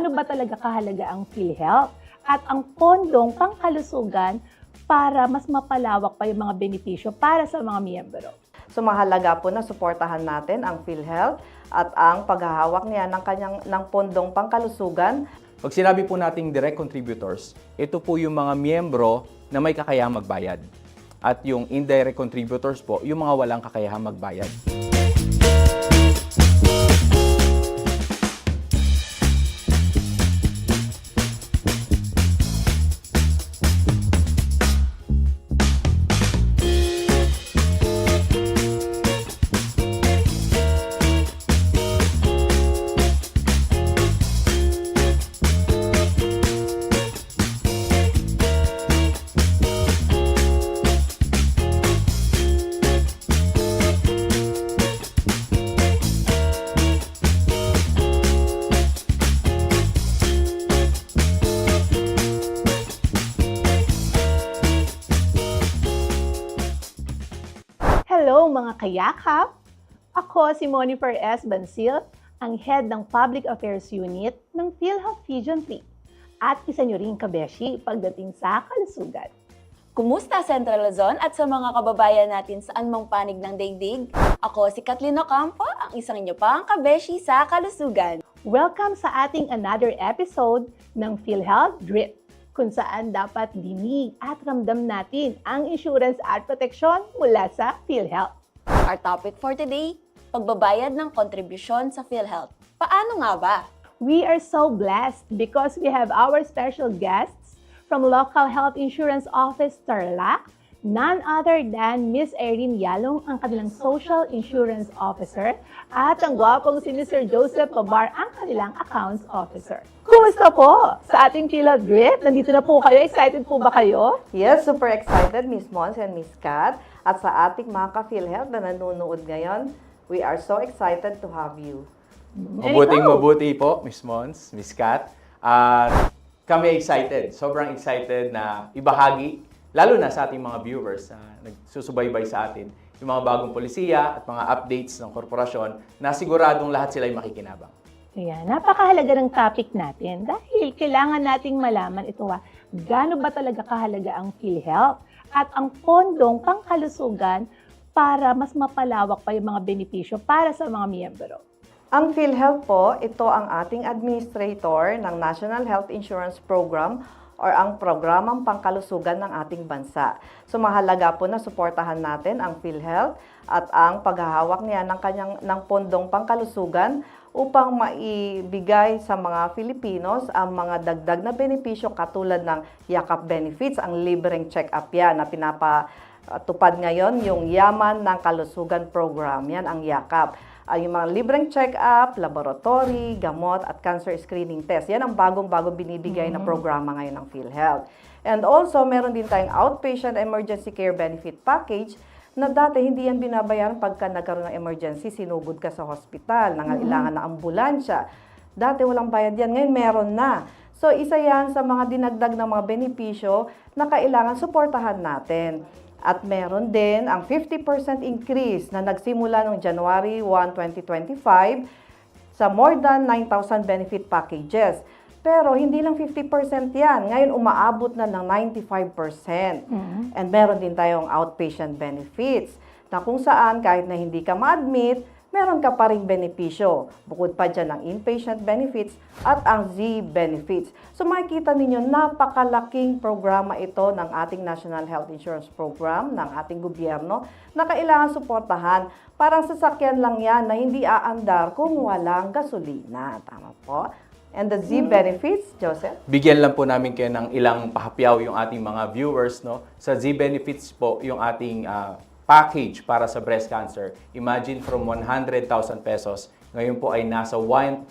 gaano ba talaga kahalaga ang PhilHealth at ang pondong pangkalusugan para mas mapalawak pa yung mga benepisyo para sa mga miyembro. So mahalaga po na suportahan natin ang PhilHealth at ang paghahawak niya ng pondong pangkalusugan. Pag sinabi po nating direct contributors, ito po yung mga miyembro na may kakayahang magbayad. At yung indirect contributors po, yung mga walang kakayahang magbayad. Hello mga kayakap! Ako si Monifer S. Bansil, ang Head ng Public Affairs Unit ng PhilHealth Region 3 at isa nyo rin kabeshi pagdating sa kalusugan. Kumusta Central Luzon at sa mga kababayan natin saan mang panig ng daigdig? Ako si Kathleen Ocampo, ang isang inyo pang kabeshi sa kalusugan. Welcome sa ating another episode ng PhilHealth Drip, kung saan dapat dinig at ramdam natin ang insurance at proteksyon mula sa PhilHealth. Our topic for today, pagbabayad ng kontribusyon sa PhilHealth. Paano nga ba? We are so blessed because we have our special guests from Local Health Insurance Office Tarlac, none other than Ms. Erin Yalong, ang kanilang Social Insurance Officer, at ang gwapong si Mr. Joseph Pabar, ang kanilang Accounts Officer. Kumusta po sa ating PhilHealth Drip? Nandito na po kayo. Excited po ba kayo? Yes, super excited Miss Mons and Miss Kat. At sa ating mga ka-PhilHealth na nanonood ngayon, we are so excited to have you. Mabuti po, Miss Mons, Miss Kat. At kami excited, sobrang excited na ibahagi, lalo na sa ating mga viewers na nagsusubaybay sa atin, yung mga bagong polisiya at mga updates ng korporasyon na siguradong lahat sila ay makikinabang. Ayan, napakahalaga ng topic natin dahil kailangan nating malaman ito gaano ba talaga kahalaga ang PhilHealth at ang pondong pangkalusugan para mas mapalawak pa yung mga benepisyo para sa mga miyembro. Ang PhilHealth po, ito ang ating administrator ng National Health Insurance Program or ang programang pangkalusugan ng ating bansa. So mahalaga po na suportahan natin ang PhilHealth at ang paghahawak niya ng pondong pangkalusugan upang maibigay sa mga Filipinos ang mga dagdag na benepisyo katulad ng yakap benefits, ang libreng check-up yan na pinapatupad ngayon, yung Yaman ng Kalusugan Program, yan ang yakap. Yung mga libreng check-up, laboratory, gamot at cancer screening test. Yan ang bagong-bagong binibigay na programa ngayon ng PhilHealth. And also, meron din tayong outpatient emergency care benefit package na dati hindi yan binabayaran pagka nagkaroon ng emergency, sinugod ka sa hospital, nangailangan na ambulansya. Dati walang bayad yan, ngayon meron na. So isa yan sa mga dinagdag na mga benepisyo na kailangan suportahan natin. At meron din ang 50% increase na nagsimula noong January 1, 2025 sa more than 9,000 benefit packages. Pero hindi lang 50% yan. Ngayon umaabot na ng 95%. And meron din tayong outpatient benefits na kung saan kahit na hindi ka ma-admit, meron ka pa ring benepisyo. Bukod pa dyan ang inpatient benefits at ang Z benefits. So makikita ninyo, napakalaking programa ito ng ating National Health Insurance Program, ng ating gobyerno, na kailangan suportahan. Parang sasakyan lang yan na hindi aandar kung walang gasolina. Tama po? And the Z benefits, Joseph? Bigyan lang po namin kayo ng ilang pahapyaw yung ating mga viewers. No? Sa Z benefits po, yung ating package para sa breast cancer. Imagine from 100,000 pesos, ngayon po ay nasa 1.4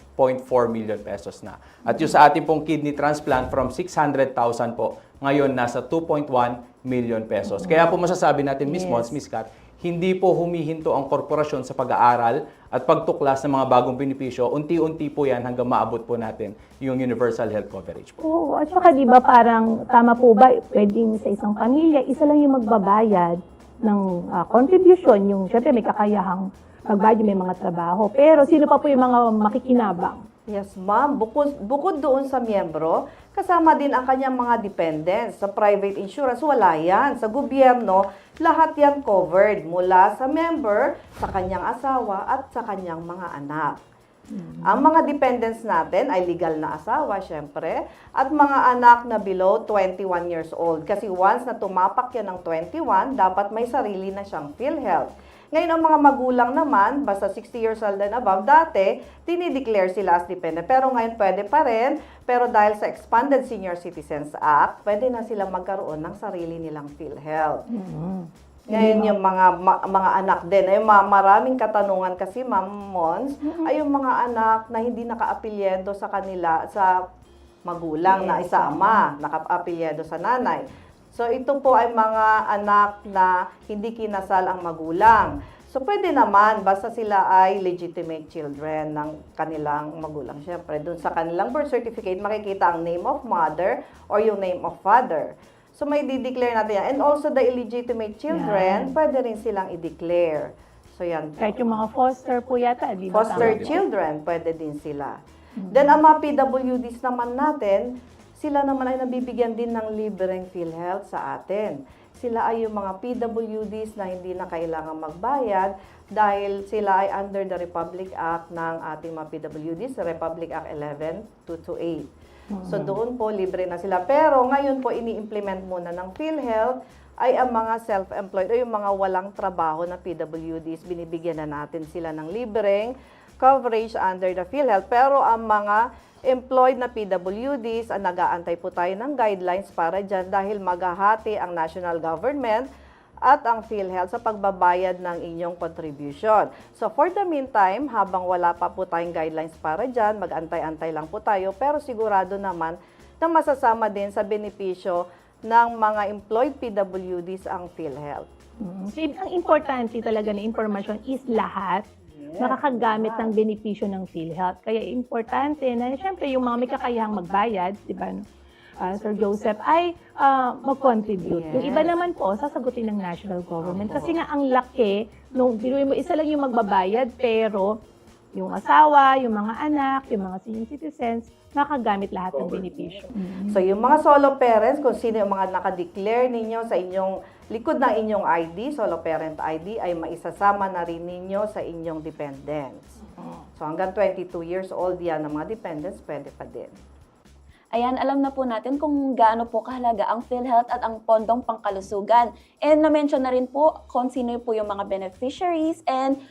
million pesos na. At yung sa ating pong kidney transplant from 600,000 po, ngayon nasa 2.1 million pesos. Kaya po masasabi natin, Miss Mons, Miss Kat, hindi po humihinto ang korporasyon sa pag-aaral at pagtuklas ng mga bagong benepisyo. Unti-unti po yan hanggang maabot po natin yung universal health coverage po. Oo, at saka di ba parang tama po ba, pwedeng sa isang pamilya, isa lang yung magbabayad ng contribution, yung syempre may kakayahang magbayad, may mga trabaho. Pero sino pa po yung mga makikinabang? Yes, ma'am. Bukod doon sa miyembro, kasama din ang kanyang mga dependents. Sa private insurance, wala yan. Sa gobyerno, lahat yan covered. Mula sa member, sa kanyang asawa, at sa kanyang mga anak. Ang mga dependents natin ay legal na asawa, syempre, at mga anak na below 21 years old. Kasi once na tumapak yan ng 21, dapat may sarili na siyang PhilHealth. Ngayon, ang mga magulang naman, basta 60 years old and above, dati, dinideclare sila as dependent. Pero ngayon, pwede pa rin. Pero dahil sa Expanded Senior Citizens Act, pwede na silang magkaroon ng sarili nilang PhilHealth. Ngayon, yung mga anak din. Ay, maraming katanungan kasi, Ma'am Mons, ay yung mga anak na hindi naka-apelyedo sa kanila, sa magulang na isa ama, naka-apelyedo sa nanay. So, ito po ay mga anak na hindi kinasal ang magulang. So, pwede naman, basta sila ay legitimate children ng kanilang magulang. Siyempre, dun sa kanilang birth certificate, makikita ang name of mother or yung name of father. So, may di-declare natin yan. And also, the illegitimate children, pwede rin silang i-declare. So, yan. Kahit yung mga foster po yata, di ba? Foster Tama? children, pwede din sila. Then, ang mga PWDs naman natin, sila naman ay nabibigyan din ng libreng PhilHealth sa atin. Sila ay yung mga PWDs na hindi na kailangan magbayad dahil sila ay under the Republic Act ng ating mga PWDs, Republic Act 11228. So doon po libre na sila. Pero ngayon po ini-implement muna ng PhilHealth ay ang mga self-employed o yung mga walang trabaho na PWDs, binibigyan na natin sila ng libreng coverage under the PhilHealth. Pero ang mga employed na PWDs, nag-aantay po tayo ng guidelines para dyan dahil maghahati ang national government at ang PhilHealth sa pagbabayad ng inyong contribution. So for the meantime, habang wala pa po tayong guidelines para dyan, mag-antay-antay lang po tayo, pero sigurado naman na masasama din sa benepisyo ng mga employed PWDs ang PhilHealth. So, ang importante talaga na impormasyon is lahat makakagamit ng benepisyo ng PhilHealth. Kaya importante na siyempre yung mga may kakayahang magbayad, di ba, Sir Joseph, ay mag-contribute. Yung iba naman po, sasagutin ng national government. Kasi nga ang laki, nung biruin mo, isa lang yung magbabayad, pero yung asawa, yung mga anak, yung mga senior citizens, makagamit lahat ng benepisyo. So yung mga solo parents, kung sino yung mga nakadeclare ninyo sa inyong likod ng inyong ID, solo parent ID, ay maisasama na rin ninyo sa inyong dependents. So hanggang 22 years old yan ng mga dependents, pwede pa din. Ayan, alam na po natin kung gaano po kahalaga ang PhilHealth at ang pondong pangkalusugan. And na-mention na rin po kung sino po yung mga beneficiaries and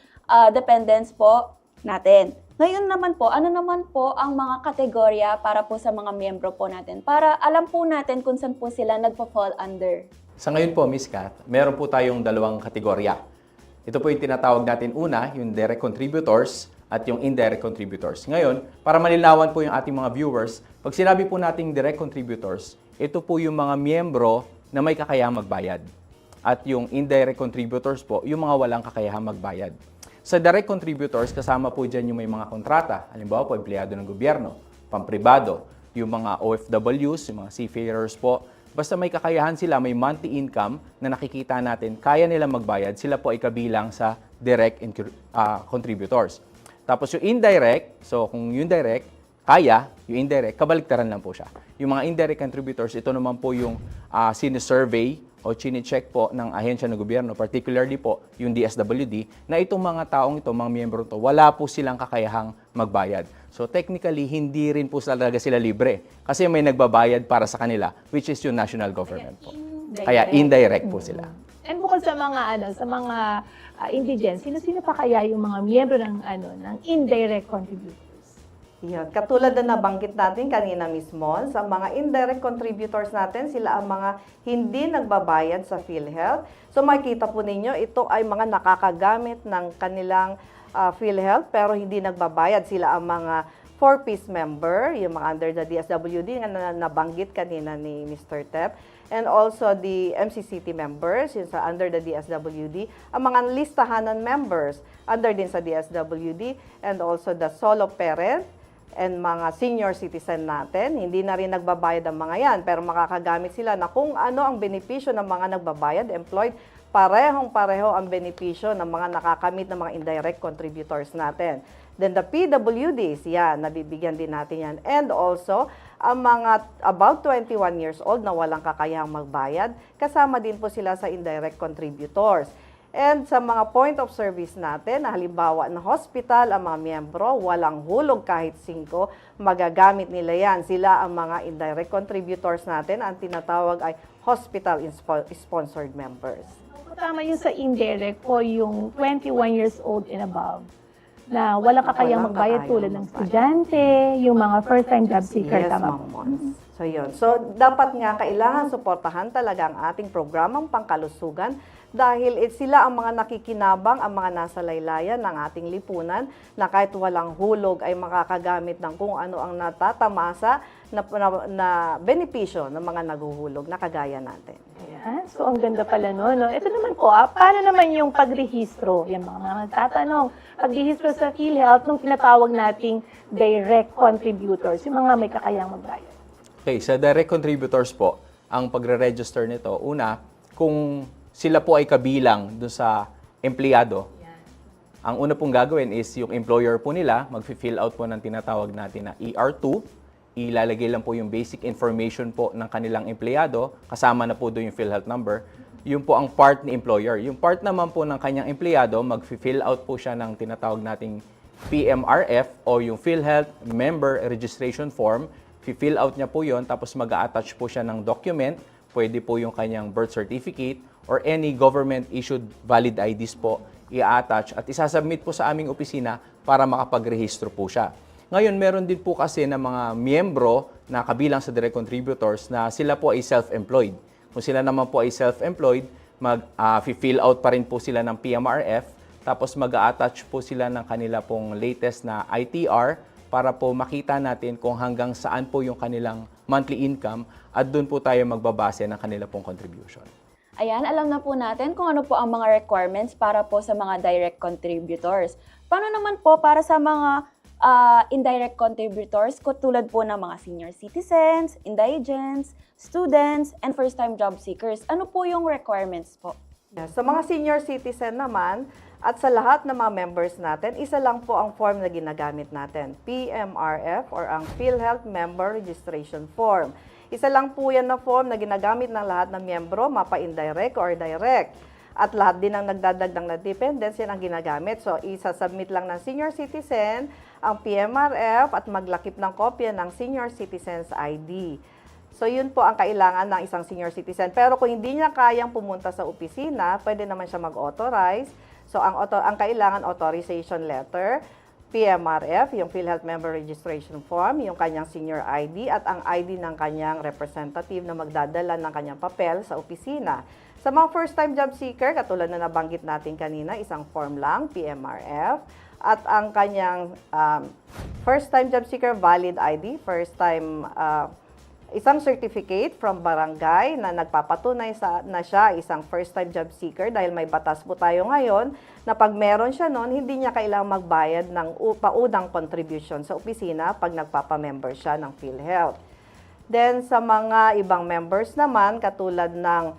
dependents po natin. Ngayon naman po, ano naman po ang mga kategorya para po sa mga miyembro po natin? Para alam po natin kung saan po sila nagpo-fall under. Sa ngayon po, Miss Kat, meron po tayong dalawang kategorya. Ito po yung tinatawag natin una, yung direct contributors at yung indirect contributors. Ngayon, para malinawan po yung ating mga viewers, pag sinabi po nating direct contributors, ito po yung mga miyembro na may kakayahang magbayad. At yung indirect contributors po, yung mga walang kakayahang magbayad. Sa direct contributors, kasama po dyan yung may mga kontrata. Halimbawa po, empleyado ng gobyerno, pampribado, yung mga OFWs, yung mga seafarers po. Basta may kakayahan sila, may monthly income na nakikita natin, kaya nila magbayad, sila po ay kabilang sa direct contributors. Tapos yung indirect, so kung yung direct, kaya, yung indirect, kabaliktaran lang po siya. Yung mga indirect contributors, ito naman po yung sine-survey o chine-check po ng ahensya ng gobyerno, particularly po yung DSWD, na itong mga taong ito, mga miyembro ito, wala po silang kakayahang magbayad. So technically, hindi rin po talaga sila libre kasi may nagbabayad para sa kanila, which is yung national government po. Kaya indirect po sila. And bukod sa mga indigents, sino-sino pa kaya yung mga miyembro ng indirect contributors? Yan. Katulad na nabanggit natin kanina mismo, sa mga indirect contributors natin, sila ang mga hindi nagbabayad sa PhilHealth. So makikita po ninyo, ito ay mga nakakagamit ng kanilang PhilHealth pero hindi nagbabayad. Sila ang mga 4-piece member, yung mga under the DSWD na nabanggit kanina ni Mr. Tep. And also the MCCT members, yung sa under the DSWD, ang mga listahanan members under din sa DSWD, and also the solo parent, and mga senior citizen natin, hindi na rin nagbabayad ang mga yan, pero makakagamit sila na kung ano ang benepisyo ng mga nagbabayad, employed, parehong-pareho ang benepisyo ng mga nakakamit ng mga indirect contributors natin. Then the PWDs, yan, nabibigyan din natin yan. And also, ang mga about 21 years old na walang kakayahang magbayad, kasama din po sila sa indirect contributors. And sa mga point of service natin, halimbawa na hospital, ang mga miyembro, walang hulog kahit 5, magagamit nila yan. Sila ang mga indirect contributors natin, ang tinatawag ay hospital-sponsored members. Tama yung sa indirect po yung 21 years old and above na walang kakayang Walang magbayad kakayang tulad ng magbayad. estudyante, yung mga first-time job seeker, Yes, tama Ma'am po. Mons. So, yun. So, dapat nga kailangan suportahan talaga ang ating programang pangkalusugan dahil sila ang mga nakikinabang, ang mga nasa laylayan ng ating lipunan na kahit walang hulog ay makakagamit ng kung ano ang natatamasa na benepisyo ng mga naguhulog na kagaya natin. Ayan. So, ang ganda pala no. Ito naman po, paano naman yung pagrehistro? Yan mga nagtatanong. Pagrehistro sa PhilHealth nung tinatawag nating direct contributors, yung mga may kakayang magbayad. Okay, sa direct contributors po, ang pagre-register nito, una, kung sila po ay kabilang dun sa empleyado, ang una pong gagawin is yung employer po nila, mag-fill out po ng tinatawag natin na ER2, ilalagay lang po yung basic information po ng kanilang empleyado, kasama na po doon yung PhilHealth number, yun po ang part ni employer. Yung part naman po ng kanyang empleyado, mag-fill out po siya ng tinatawag nating PMRF o yung PhilHealth Member Registration Form. Fill out niya po yon, tapos mag-a-attach po siya ng document, pwede po yung kanyang birth certificate or any government-issued valid IDs po i-attach at isasubmit po sa aming opisina para makapagrehistro po siya. Ngayon, meron din po kasi ng mga miyembro na kabilang sa direct contributors na sila po ay self-employed. Kung sila naman po ay self-employed, mag-fill out pa rin po sila ng PMRF, tapos mag-a-attach po sila ng kanila pong latest na ITR para po makita natin kung hanggang saan po yung kanilang monthly income at doon po tayo magbabase ng kanila pong contribution. Ayan, alam na po natin kung ano po ang mga requirements para po sa mga direct contributors. Paano naman po para sa mga indirect contributors, tulad po ng mga senior citizens, indigents, students, and first-time job seekers? Ano po yung requirements po? Yes, sa mga senior citizen naman at sa lahat ng mga members natin, isa lang po ang form na ginagamit natin, PMRF or ang PhilHealth Member Registration Form. Isa lang po yan na form na ginagamit ng lahat ng miyembro, mapa-indirect or direct. At lahat din ng nagdadagdag na dependents, yan ang ginagamit. So, isa-submit lang ng senior citizen ang PMRF at maglakip ng kopya ng senior citizen's ID. So, yun po ang kailangan ng isang senior citizen. Pero kung hindi niya kayang pumunta sa opisina, pwede naman siya mag-authorize. So, ang kailangan authorization letter, PMRF, yung PhilHealth Member Registration Form, yung kanyang senior ID at ang ID ng kanyang representative na magdadala ng kanyang papel sa opisina. Sa mga first-time job seeker, katulad na nabanggit natin kanina, isang form lang, PMRF, at ang kanyang first-time job seeker valid ID, isang certificate from barangay na nagpapatunay na siya isang first-time job seeker dahil may batas po tayo ngayon na pag meron siya noon, hindi niya kailangang magbayad ng paunang contribution sa opisina pag nagpapamember siya ng PhilHealth. Then sa mga ibang members naman, katulad ng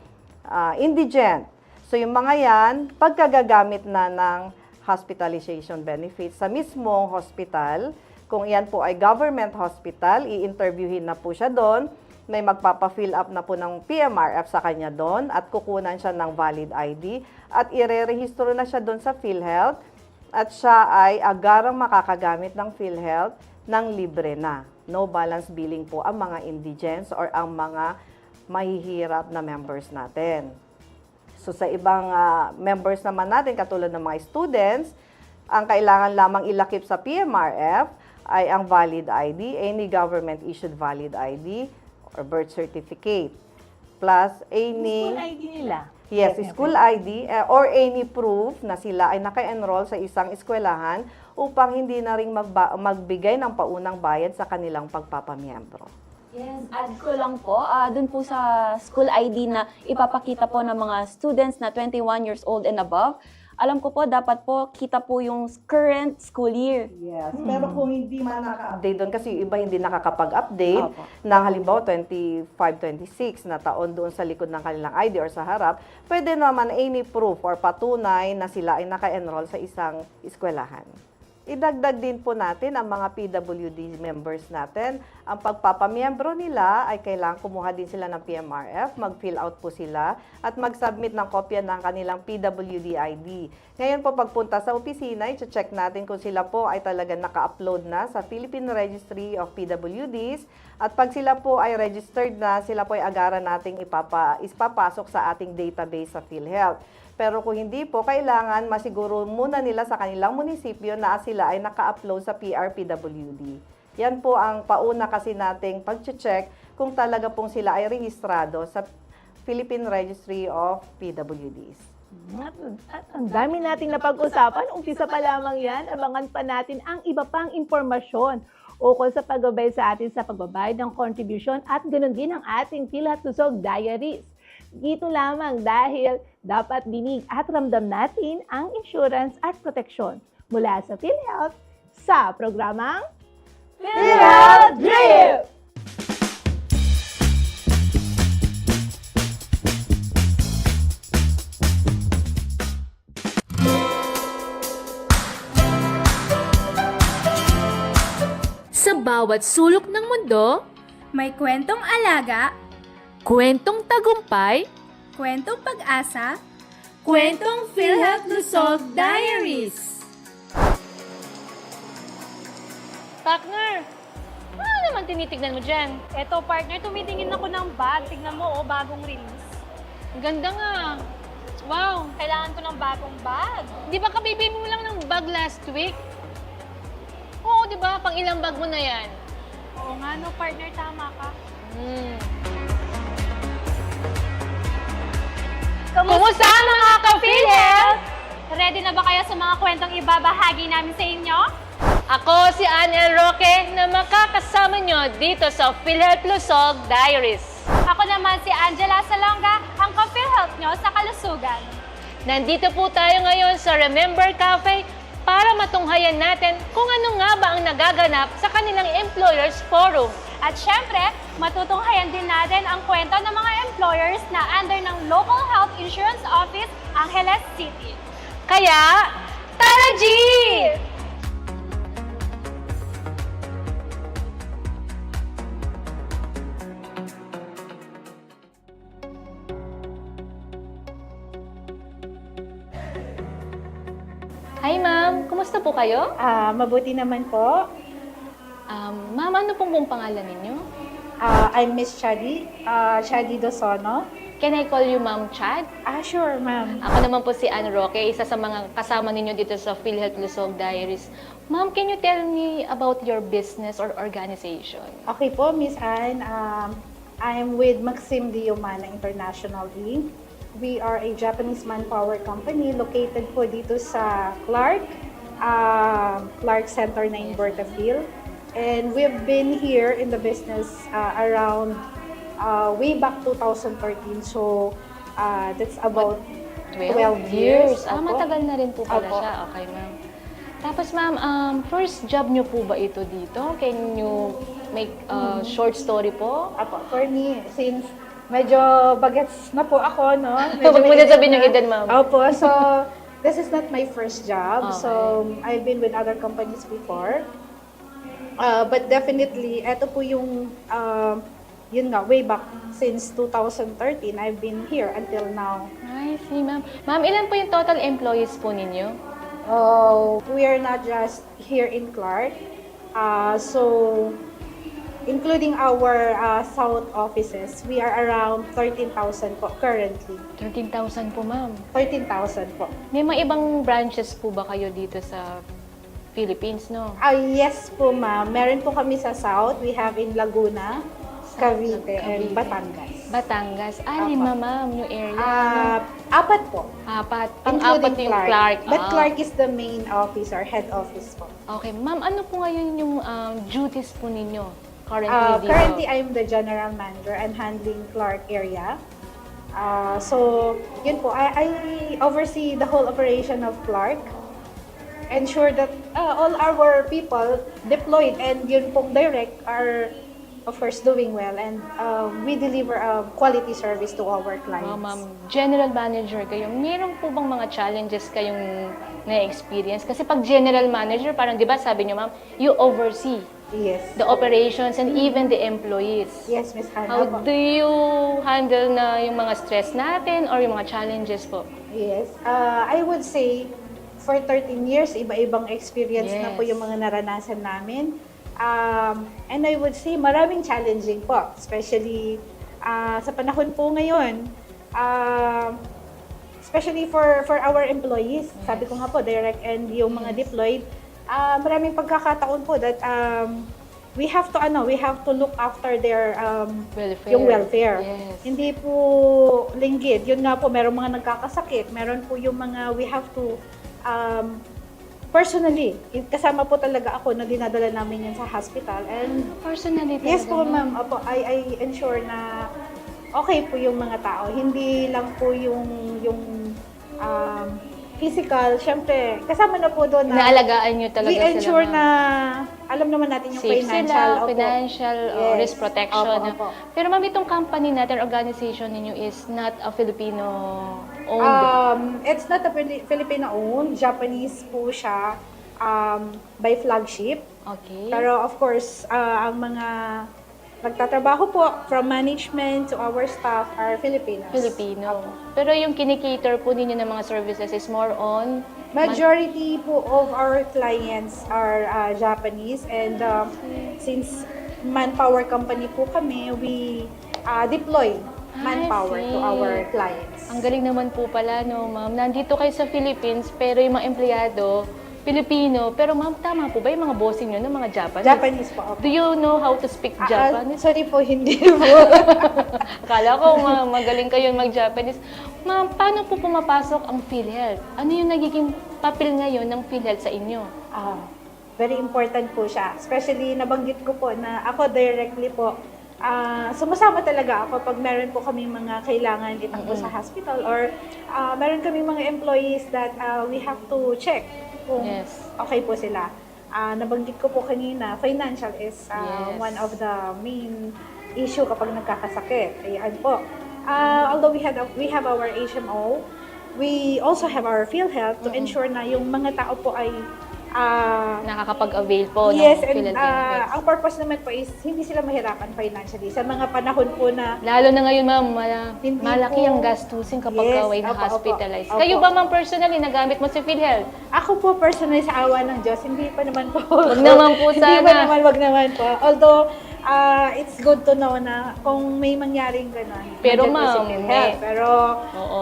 indigent. So yung mga yan, pagkagagamit na ng hospitalization benefits sa mismong hospital, kung iyan po ay government hospital, i-interviewin na po siya doon, may magpapa-fill up na po ng PMRF sa kanya doon at kukunan siya ng valid ID at ire-rehistro na siya doon sa PhilHealth at siya ay agarang makakagamit ng PhilHealth ng libre na. No balance billing po ang mga indigents or ang mga mahihirap na members natin. So sa ibang members naman natin, katulad ng mga students, ang kailangan lamang ilakip sa PMRF ay ang valid ID, any government-issued valid ID or birth certificate, plus any... School ID nila. Yes, school ID or any proof na sila ay naka-enroll sa isang eskwelahan upang hindi na rin magbigay ng paunang bayad sa kanilang pagpapamiyembro. Yes, add ko lang po, dun po sa school ID na ipapakita po ng mga students na 21 years old and above, alam ko po, dapat po kita po yung current school year. Yes, pero kung hindi man naka-update doon, kasi yung iba hindi nakakapag-update, Opo. na halimbawa 25-26 na taon doon sa likod ng kanilang ID or sa harap, pwede naman any proof or patunay na sila ay naka-enroll sa isang eskwelahan. Idagdag din po natin ang mga PWD members natin. Ang pagpapamiyembro nila ay kailangan kumuha din sila ng PMRF, mag-fill out po sila, at mag-submit ng kopya ng kanilang PWD ID. Ngayon po pagpunta sa opisina, i-check natin kung sila po ay talaga naka-upload na sa Philippine Registry of PWDs. At pag sila po ay registered na, sila po ay agaran nating ipapasok sa ating database sa PhilHealth. Pero kung hindi po, kailangan masiguro muna nila sa kanilang munisipyo na sila ay naka-upload sa PRPWD. Yan po ang pauna kasi nating pag-check kung talaga pong sila ay rehistrado sa Philippine Registry of PWDs. At ang dami nating napag-usapan. Umpisa pa lamang yan. Abangan pa natin ang iba pang impormasyon ukol sa paggabay sa atin sa pagbabayad ng contribution at ganoon din ang ating PhilHealth Lusog Diaries. Dito lamang dahil dapat dinig at ramdam natin ang insurance at proteksyon mula sa PhilHealth sa programang PhilHealth Drip! Sa bawat sulok ng mundo, May kwentong alaga, kwentong tagumpay, kwentong pag-asa, kwentong PhilHealth Lusog Diaries. Partner, ano naman tinitignan mo dyan? Eto partner, tumitingin ako ng bag. Tignan mo, bagong release. Ang ganda nga. Wow, Kailangan ko ng bagong bag. di ba kabibi mo lang ng bag last week? Oo, di ba? Pang ilang bag mo na yan? Oo nga no, partner, tama ka. Kumusta mga ka-PhilHealth? Ready na ba kayo sa mga kwentong ibabahagi namin sa inyo? Ako si Ann L. Roque na makakasama nyo dito sa PhilHealth Lusog Diaries. Ako naman si Angela Salonga, ang ka-PhilHealth nyo sa kalusugan. Nandito po tayo ngayon sa Remember Cafe para matunghayan natin kung ano nga ba ang nagaganap sa kanilang Employers Forum. At syempre, matutunghayan din natin ang kwento ng mga employers na under ng Local Health Insurance Office, Angeles City. Kaya, tara G! Hi ma'am, kumusta po kayo? Mabuti naman po. Ma'am, ano pong pangalan ninyo? I'm Miss Chadi, Chadi Dosono. Can I call you Ma'am Chad? Sure, ma'am. Ako naman po si Ann Roque, isa sa mga kasama ninyo dito sa PhilHealth Lusog Diaries. Ma'am, can you tell me about your business or organization? Okay po, Miss Anne. I'm with Maxim Diomana International Inc. We are a Japanese manpower company located po dito sa Clark Center na in Bertaville. And we've been here in the business around way back 2013. So, that's about 12 years. Opo. Matagal na rin po pala Opo. siya. Okay, ma'am. Tapos, ma'am, first job nyo po ba ito dito? Can you make a short story po? Apo, for me, since medyo bagets na po ako, no? Huwag mo na sabihin yung edad, ma'am. Opo, so this is not my first job. Okay. So, I've been with other companies before. But definitely, eto po yung, yun nga, way back since 2013, I've been here until now. I see, ma'am. Ma'am, ilan po yung total employees po ninyo? We are not just here in Clark. So, including our South offices, we are around 13,000 po currently. 13,000 po, ma'am. 13,000 po. May mga ibang branches po ba kayo dito sa Philippines, no? Yes po, ma'am. Meron po kami sa South. We have in Laguna, Cavite, and Batangas. Batangas. Apo. Lima, ma'am, yung area. Apat po. Apat. Including Pang-apat yung Clark. But Clark is the main office or head office po. Okay. Ma'am, ano po ngayon yung duties po ninyo currently dito? Currently, I'm the general manager and handling Clark area. So, yun po, I oversee the whole operation of Clark. Ensure that all our people deployed and yun pong direct are, of course, doing well. And we deliver a quality service to our clients. Ma'am, general manager kayo, meron po bang mga challenges kayong na-experience? Kasi pag general manager, parang di ba sabi niyo ma'am, you oversee Yes. the operations and even the employees. Yes, Ms. Hannah. How do you handle na yung mga stress natin or yung mga challenges po? Yes. I would say, for 13 years, iba-ibang experience na po Yes. yung mga naranasan namin. And I would say, maraming challenging po. Especially sa panahon po ngayon. Especially for our employees. Sabi ko nga po, direct and yung mga deployed. Maraming pagkakataon po that we have to look after their Welfare. yung welfare. Yes. Hindi po linggit. Yun nga po, merong mga nagkakasakit. Meron po yung mga we have to personally, kasama po talaga ako na dinadala namin yan sa hospital. And Personally talaga. yes po, ma'am. Opo, I ensure na okay po yung mga tao. Hindi lang po yung physical. Siyempre, kasama na po doon na Naalagaan nyo talaga we sila. ensure ma'am. na alam naman natin yung Safe financial. sila, Opo. financial Yes. risk protection. Opo, opo. Pero ma'am, itong company natin, organization ninyo is not a Filipino-owned. It's not a Filipino-owned. Japanese po siya by flagship. Okay. Pero of course, ang mga nagtatrabaho po from management to our staff are Filipinos. Filipino. Pero yung kinikater po ninyo ng mga services is more on Majority po of our clients are Japanese and since manpower company po kami, we deploy manpower to see. our clients. Ang galing naman po pala, no, ma'am. Nandito kayo sa Philippines, pero yung mga empleyado, Filipino. Pero ma'am, tama po ba yung mga bossing nyo ng mga Japanese? Japanese po. Do you know how to speak Japanese? Sorry po, hindi po. Akala ko magaling kayo mag-Japanese. Ma'am, paano po pumapasok ang PhilHealth? Ano yung nagiging papel ngayon ng PhilHealth sa inyo? Very important po siya. Especially, nabanggit ko po na ako directly po, sumasama talaga ako pag meron po kami mga kailangan itakbo sa hospital or meron kami mga employees that we have to check kung Yes. okay po sila. Nabanggit ko po kanina, financial is Yes. one of the main issue kapag nagkakasakit. Ayan po. Although we have our HMO, we also have our PhilHealth to ensure na yung mga tao po ay Nakakapag-avail po yes, ng and PhilHealth benefits. ang purpose naman po is hindi sila mahirapan financially. Sa mga panahon po na Lalo na ngayon, ma'am, Hindi malaki po. ang gastusin kapag Yes, kaway na opo, opo. hospitalized. Opo. Kayo ba, ma'am, personally, nagamit mo si PhilHealth? ako po personally sa awa ng Diyos, hindi pa naman po. Wag naman po Hindi sana. pa naman, wag naman po. Although, it's good to know na kung may mangyaring gano'n. Pero, nandiyan po si ma'am, PhilHealth. Pero, Oo.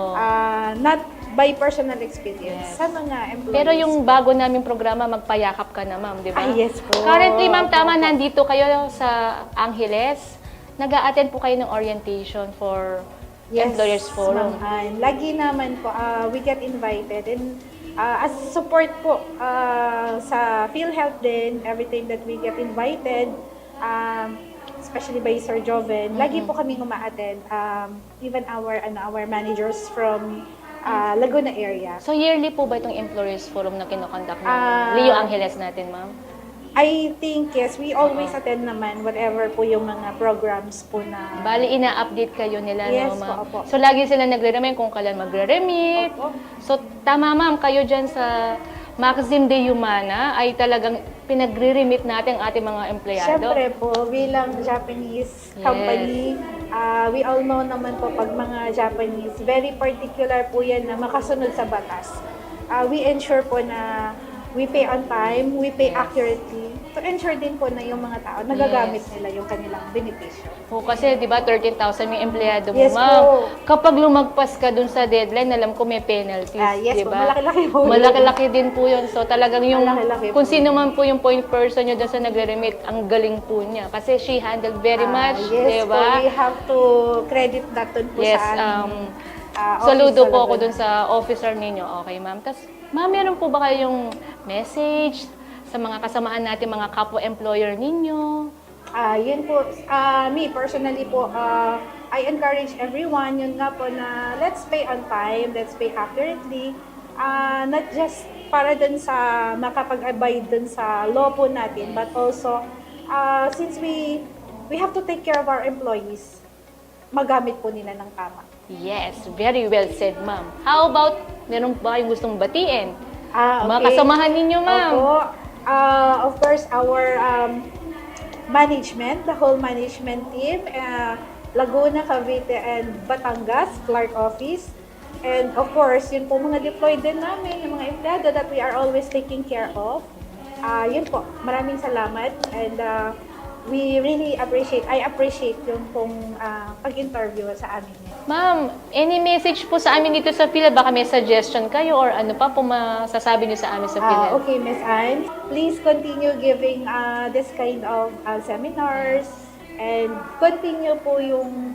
not by personal experience. Sa mga employees. Pero yung bago naming programa, magpayakap ka na, ma'am, di ba? Yes po. Currently, ma'am, tama, Opo. nandito kayo sa Angeles. Nag-a-attend po kayo ng orientation for Employers Forum. Ma'am. Lagi naman po, we get invited. And as support po sa PhilHealth din, everything that we get invited, especially by Sir Joven, lagi po kaming uma-attend. Even our managers from Laguna area. So, yearly po ba itong Employers Forum na kinokonduct ng Ah. Leo Angeles natin, ma'am? I think, yes, we always attend naman whatever po yung mga programs po na... Bali, ina-update kayo nila, Yes no, ma'am? po, opo. So, lagi sila nagre-remit kung kailan magre-remit. Opo. So, tama, ma'am, kayo dyan sa Maxim de Humana ay talagang pinagre-remit natin ang ating mga empleyado. Siyempre po, bilang Japanese company, we all know naman po pag mga Japanese, very particular po yan na makasunod sa batas. We ensure po na we pay on time, we pay accurately, to ensure din po na yung mga tao nagagamit nila yung kanilang benepisyo. O, kasi, di ba, 13,000 yung empleyado mo, Yes ma'am. po. Kapag lumagpas ka dun sa deadline, alam ko may penalties, Yes di po, ba? malaki-laki po yun. Malaki-laki din po yun. So, talagang yung, Malaki-laki kung po sino man po yung point person nyo dun sa nagre-remit, ang galing po niya. Kasi she handled very much, Yes di po, ba? we have to credit that dun po Yes, sa aming saludo office po ako talaga. dun sa officer ninyo. Okay, ma'am. Tapos, ma'am, meron po ba kayong message sa mga kasamaan natin, mga kapwa-employer ninyo? Yun po, me personally po, I encourage everyone, yun nga po na let's pay on time, let's pay accurately, not just para dun sa makapag-abide dun sa law po natin, but also since we have to take care of our employees, magamit po nila ng tama. Yes, very well said, ma'am. How about, meron ba kayong gustong batiin? Okay. Mga kasamahan ninyo, ma'am. Opo. Of course, our management, the whole management team, Laguna, Cavite, and Batangas, Clark office. And of course, yun po mga deployed din namin, yung mga empleyado that we are always taking care of. Yun po, maraming salamat. And we really appreciate, I appreciate yung pong pag-interview sa amin. Ma'am, any message po sa amin dito sa PhilHealth? Baka may suggestion kayo or ano pa po masasabi niyo sa amin sa PhilHealth? Okay, Miss Anne, please continue giving this kind of seminars and continue po yung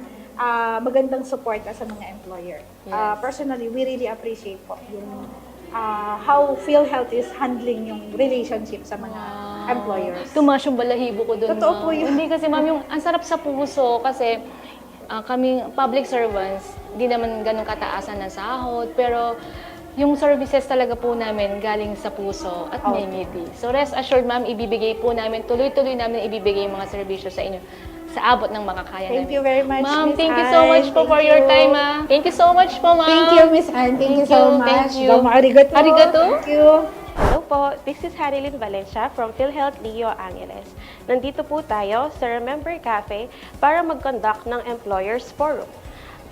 magandang support sa mga employer. Yes. Personally, we really appreciate po yung how PhilHealth is handling yung relationship sa mga employers. Tumaas yung balahibo ko doon, Totoo ma'am. po yun. Hindi kasi, ma'am, yung ang sarap sa puso kasi kaming public servants, di naman ganun kataasan ng sahod, pero yung services talaga po namin galing sa puso at may ngiti. So rest assured, ma'am, ibibigay po namin, tuloy-tuloy namin ibibigay yung mga serbisyo sa inyo sa abot ng makakaya namin. Thank you very much, Ma'am, Miss thank you so Anne. much po Thank for your you. time, ma'am. Thank you so much po, ma'am. Thank you, Miss Anne. Thank you so much. Thank you. Domo arigato. Arigato. Thank you. Hello po, this is Harilyn Valencia from PhilHealth Leo Angeles. Nandito po tayo sa Remember Cafe para mag-conduct ng Employers Forum.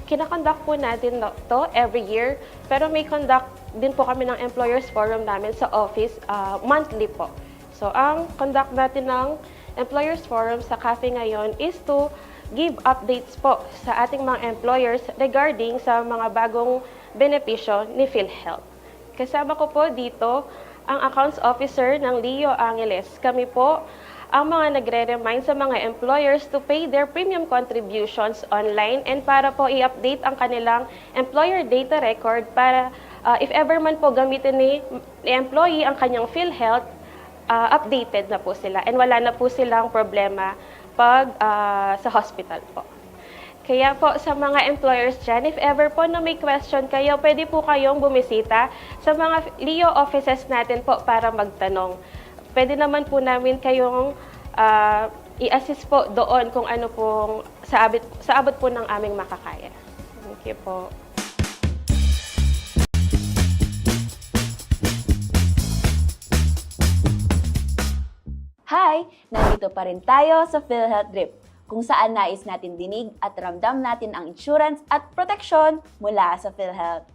Kinakonduct po natin to every year, pero may conduct din po kami ng Employers Forum namin sa office monthly po. So ang conduct natin ng Employers Forum sa cafe ngayon is to give updates po sa ating mga employers regarding sa mga bagong benepisyo ni PhilHealth. Kasama ko po dito ang Accounts Officer ng Leo Angeles. Kami po ang mga nagre-remind sa mga employers to pay their premium contributions online and para po i-update ang kanilang employer data record para if ever man po gamitin ni employee ang kanyang PhilHealth, updated na po sila and wala na po silang problema pag sa hospital po. Kaya po sa mga employers dyan, if ever po na may question kayo, pwede po kayong bumisita sa mga Leo offices natin po para magtanong. Pwede naman po namin kayong i-assist po doon kung ano pong sa abot po ng aming makakaya. Thank you po. Hi! Nandito pa rin tayo sa PhilHealth Drip, kung saan nais natin dinig at ramdam natin ang insurance at proteksyon mula sa PhilHealth.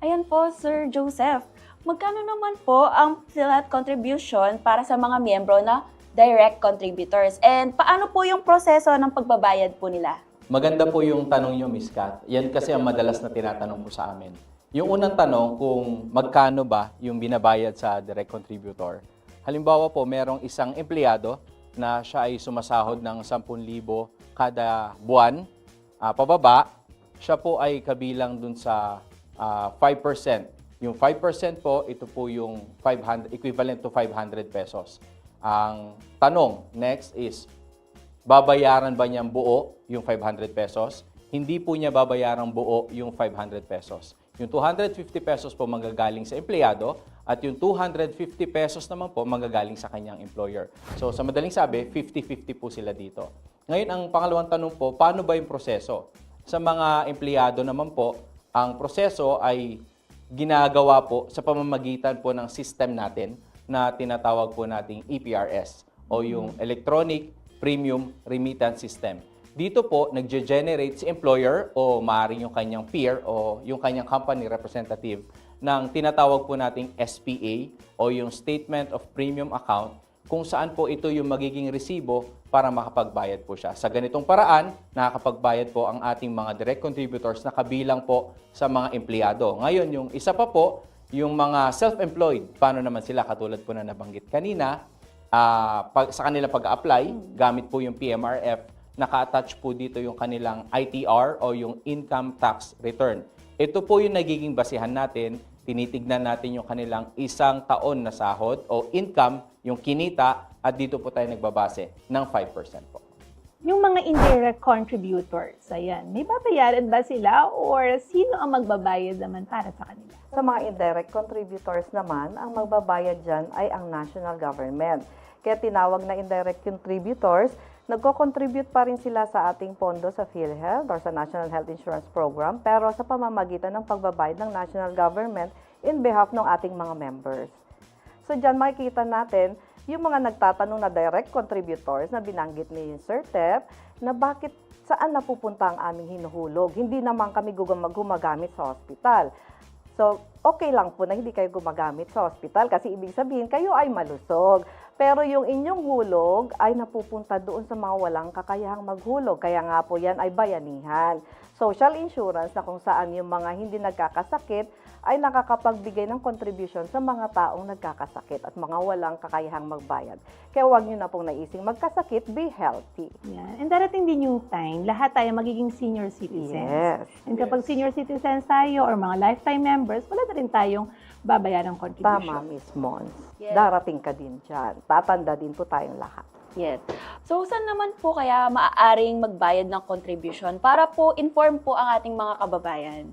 Ayan po, Sir Joseph, magkano naman po ang PhilHealth contribution para sa mga miyembro na direct contributors? And paano po yung proseso ng pagbabayad po nila? Maganda po yung tanong nyo, Miss Kat. Yan kasi ang madalas na tinatanong po sa amin. Yung unang tanong kung magkano ba yung binabayad sa direct contributor. Halimbawa po, merong isang empleyado na siya ay sumasahod ng 10,000 kada buwan, pababa, siya po ay kabilang dun sa 5%. Yung 5% po, ito po yung 500, equivalent to 500 pesos. Ang tanong next is, babayaran ba niyang buo yung 500 pesos? Hindi po niya babayaran buo yung 500 pesos. Yung 250 pesos po manggagaling sa empleyado at yung 250 pesos naman po manggagaling sa kanyang employer. So sa madaling sabi, 50-50 po sila dito. Ngayon, ang pangalawang tanong po, paano ba yung proseso? Sa mga empleyado naman po, ang proseso ay ginagawa po sa pamamagitan po ng system natin na tinatawag po nating EPRS o yung Electronic Premium Remittance System. Dito po, nagge-generate si employer o maaaring yung kanyang peer o yung kanyang company representative ng tinatawag po nating SPA o yung Statement of Premium Account kung saan po ito yung magiging resibo para makapagbayad po siya. Sa ganitong paraan, nakakapagbayad po ang ating mga direct contributors na kabilang po sa mga empleyado. Ngayon, yung isa pa po, yung mga self-employed, paano naman sila katulad po na nabanggit kanina, sa kanilang pag-apply, gamit po yung PMRF, naka-attach po dito yung kanilang ITR o yung Income Tax Return. Ito po yung nagiging basihan natin, tinitignan natin yung kanilang isang taon na sahod o income, yung kinita, at dito po tayo nagbabase ng 5% po. Yung mga indirect contributors, ayan, may babayaran ba sila or sino ang magbabayad naman para sa kanila? Sa mga indirect contributors naman, ang magbabayad dyan ay ang national government. Kaya tinawag na indirect contributors, nagko-contribute pa rin sila sa ating pondo sa PhilHealth or sa National Health Insurance Program, pero sa pamamagitan ng pagbabayad ng national government in behalf ng ating mga members. So dyan makikita natin yung mga nagtatanong na direct contributors na binanggit ni Sir Tep, na bakit saan napupunta ang aming hinuhulog. Hindi naman kami gumagamit sa hospital. So, okay lang po na hindi kayo gumagamit sa hospital kasi ibig sabihin kayo ay malusog. Pero yung inyong hulog ay napupunta doon sa mga walang kakayahang maghulog. Kaya nga po yan ay bayanihan. Social insurance na kung saan yung mga hindi nagkakasakit ay nakakapagbigay ng contribution sa mga taong nagkakasakit at mga walang kakayahang magbayad. Kaya huwag nyo na pong naising magkasakit, be healthy. Yan. And darating din yung time, lahat tayo magiging senior citizens. Yes. And kapag senior citizens tayo or mga lifetime members, wala na rin tayong babayarang contribution. Tama, Miss Mons. Yes. Darating ka din dyan. Tatanda din po tayong lahat. Yes. So, saan naman po kaya maaaring magbayad ng contribution para po inform po ang ating mga kababayan?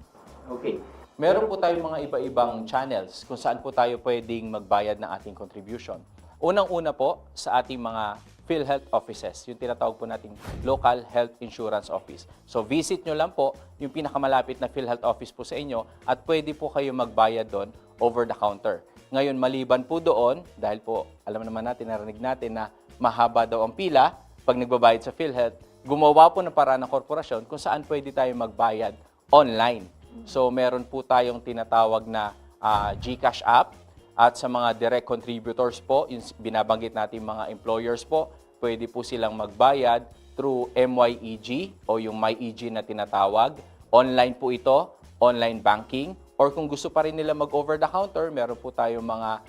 Okay. Meron po tayong mga iba-ibang channels kung saan po tayo pwedeng magbayad ng ating contribution. Unang-una po sa ating mga PhilHealth offices, yung tinatawag po nating Local Health Insurance Office. So visit nyo lang po yung pinakamalapit na PhilHealth office po sa inyo at pwede po kayo magbayad doon over the counter. Ngayon, maliban po doon, dahil po alam naman natin, narinig natin na mahaba daw ang pila pag nagbabayad sa PhilHealth, gumawa po ng paraan ng korporasyon kung saan pwede tayo magbayad online. So, meron po tayong tinatawag na GCash app at sa mga direct contributors po, yung binabanggit natin mga employers po, pwede po silang magbayad through MYEG o yung MyEG na tinatawag. Online po ito, online banking, or kung gusto pa rin nila mag-over the counter, meron po tayong mga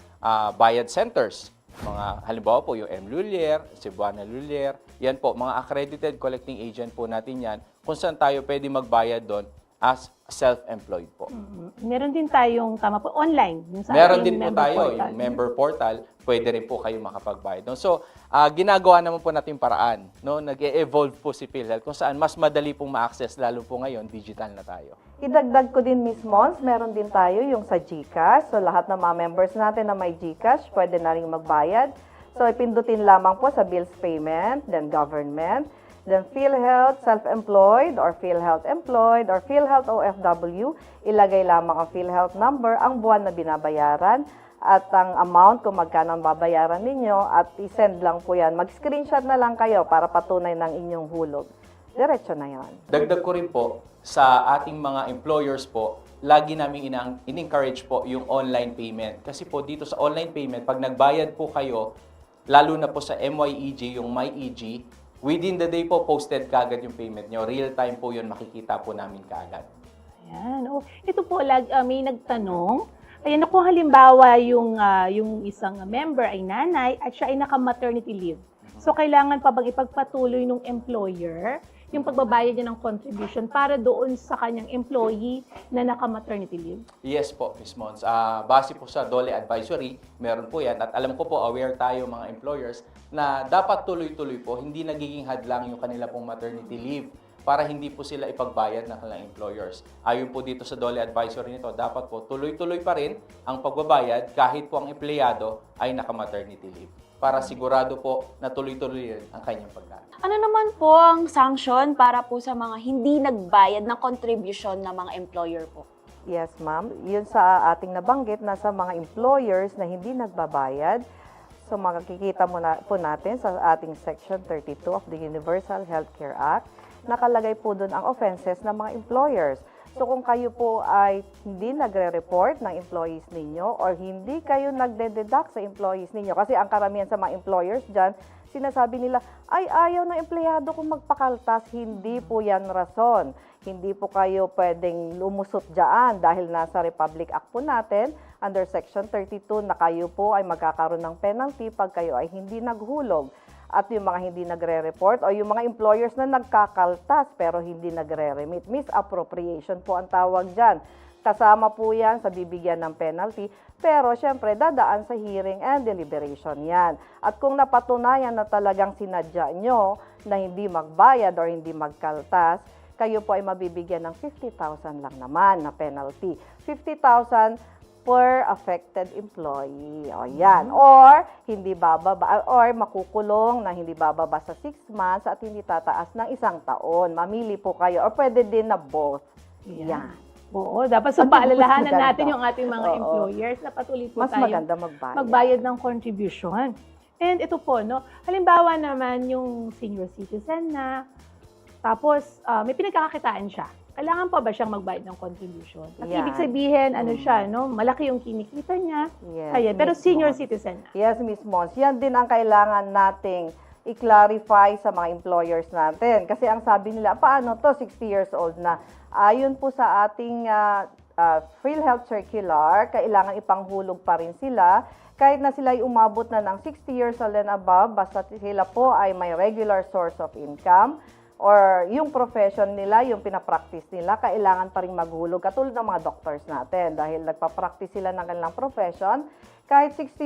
bayad centers. Mga halimbawa po yung M. Lulier, Cebuana Lulier, yan po, mga accredited collecting agent po natin yan, kung saan tayo pwede magbayad doon as self-employed po. Meron din tayong, tama po, online. Yung sa Meron ating din po member tayo, portal. yung member portal, pwede rin po kayo makapagbayad doon. So, ginagawa naman po natin paraan, no? Nag-e-evolve po si PhilHealth kung saan mas madali pong ma-access, lalo po ngayon, digital na tayo. Idagdag ko din, Miss Mons, meron din tayo yung sa GCash. So, lahat ng mga members natin na may GCash, pwede na rin magbayad. So, ipindutin lamang po sa bills payment, then government, then PhilHealth self-employed or PhilHealth employed or PhilHealth OFW. Ilagay lamang ang PhilHealth number, ang buwan na binabayaran, at ang amount kung magkano ang babayaran ninyo, at isend lang po yan. Mag-screenshot na lang kayo para patunay ng inyong hulog. Diretso na yan. Dagdag ko rin po, sa ating mga employers po, lagi namin in-encourage po yung online payment. Kasi po dito sa online payment, pag nagbayad po kayo, lalo na po sa MYEG, yung MyEG, within the day po, posted kagad yung payment nyo. Real time po yun, makikita po namin kagad. Ayan. Oh, ito po, may nagtanong. Ayan, kung halimbawa yung isang member ay nanay at siya ay naka-maternity leave. So, kailangan pa bang ipagpatuloy ng employer yung pagbabayad niya ng contribution para doon sa kanyang employee na naka-maternity leave? Yes po, Ms. Mons. Base po sa DOLE Advisory, meron po yan. At alam ko po, aware tayo mga employers na dapat tuloy-tuloy po, hindi nagiging hadlang yung kanila pong maternity leave para hindi po sila ipagbayad ng kanilang employers. Ayon po dito sa DOLE Advisory nito, dapat po tuloy-tuloy pa rin ang pagbabayad kahit po ang empleyado ay naka-maternity leave para sigurado po na tuloy-tuloy rin ang kanyang pagbayad. Ano naman po ang sanction para po sa mga hindi nagbayad ng contribution ng mga employer po? Yes, ma'am. Yun sa ating nabanggit na sa mga employers na hindi nagbabayad. So, makikita po natin sa ating Section 32 of the Universal Healthcare Act, nakalagay po doon ang offenses ng mga employers. So, kung kayo po ay hindi nagre-report ng employees ninyo or hindi kayo nagde-deduct sa employees ninyo, kasi ang karamihan sa mga employers dyan, sinasabi nila, ay ayaw ng empleyado kong magpakaltas, hindi po yan rason. Hindi po kayo pwedeng lumusot dyan dahil nasa Republic Act po natin, under Section 32, na kayo po ay magkakaroon ng penalty pag kayo ay hindi naghulog. at yung mga hindi nagre-report o yung mga employers na nagkakaltas pero hindi nagre-remit. Misappropriation po ang tawag dyan. Kasama po yan sa bibigyan ng penalty, pero syempre dadaan sa hearing and deliberation yan. At kung napatunayan na talagang sinadya nyo na hindi magbayad or hindi magkaltas, kayo po ay mabibigyan ng 50,000 lang naman na penalty. 50,000 per affected employee. O yan. Or hindi bababa or makukulong na hindi bababa sa 6 months at hindi tataas ng 1 taon. Mamili po kayo or pwede din na both. Yan. Oo, dapat sa paalalahanan maganda. natin yung ating mga Oo. employers na patuloy po Mas tayong maganda magbayad. magbayad ng contribution. And ito po, no, halimbawa naman yung senior citizen na tapos may pinagkakakitaan siya. Kailangan pa ba siyang magbayad ng contribution? At Yan. ibig sabihin, ano siya, no, malaki yung kinikita niya. Yes, Ayan, pero Miss senior Mons. citizen na. Yes, Miss Mons. Yan din ang kailangan nating i-clarify sa mga employers natin. Kasi ang sabi nila, paano to 60 years old na? Ayon po sa ating PhilHealth Circular, kailangan ipanghulog pa rin sila kahit na sila ay umabot na ng 60 years old and above, basta sila po ay may regular source of income or yung profession nila, yung pinapractice nila, kailangan pa rin maghulog. Katulad ng mga doctors natin dahil nagpa-practice sila ng kanilang profession. Kahit 60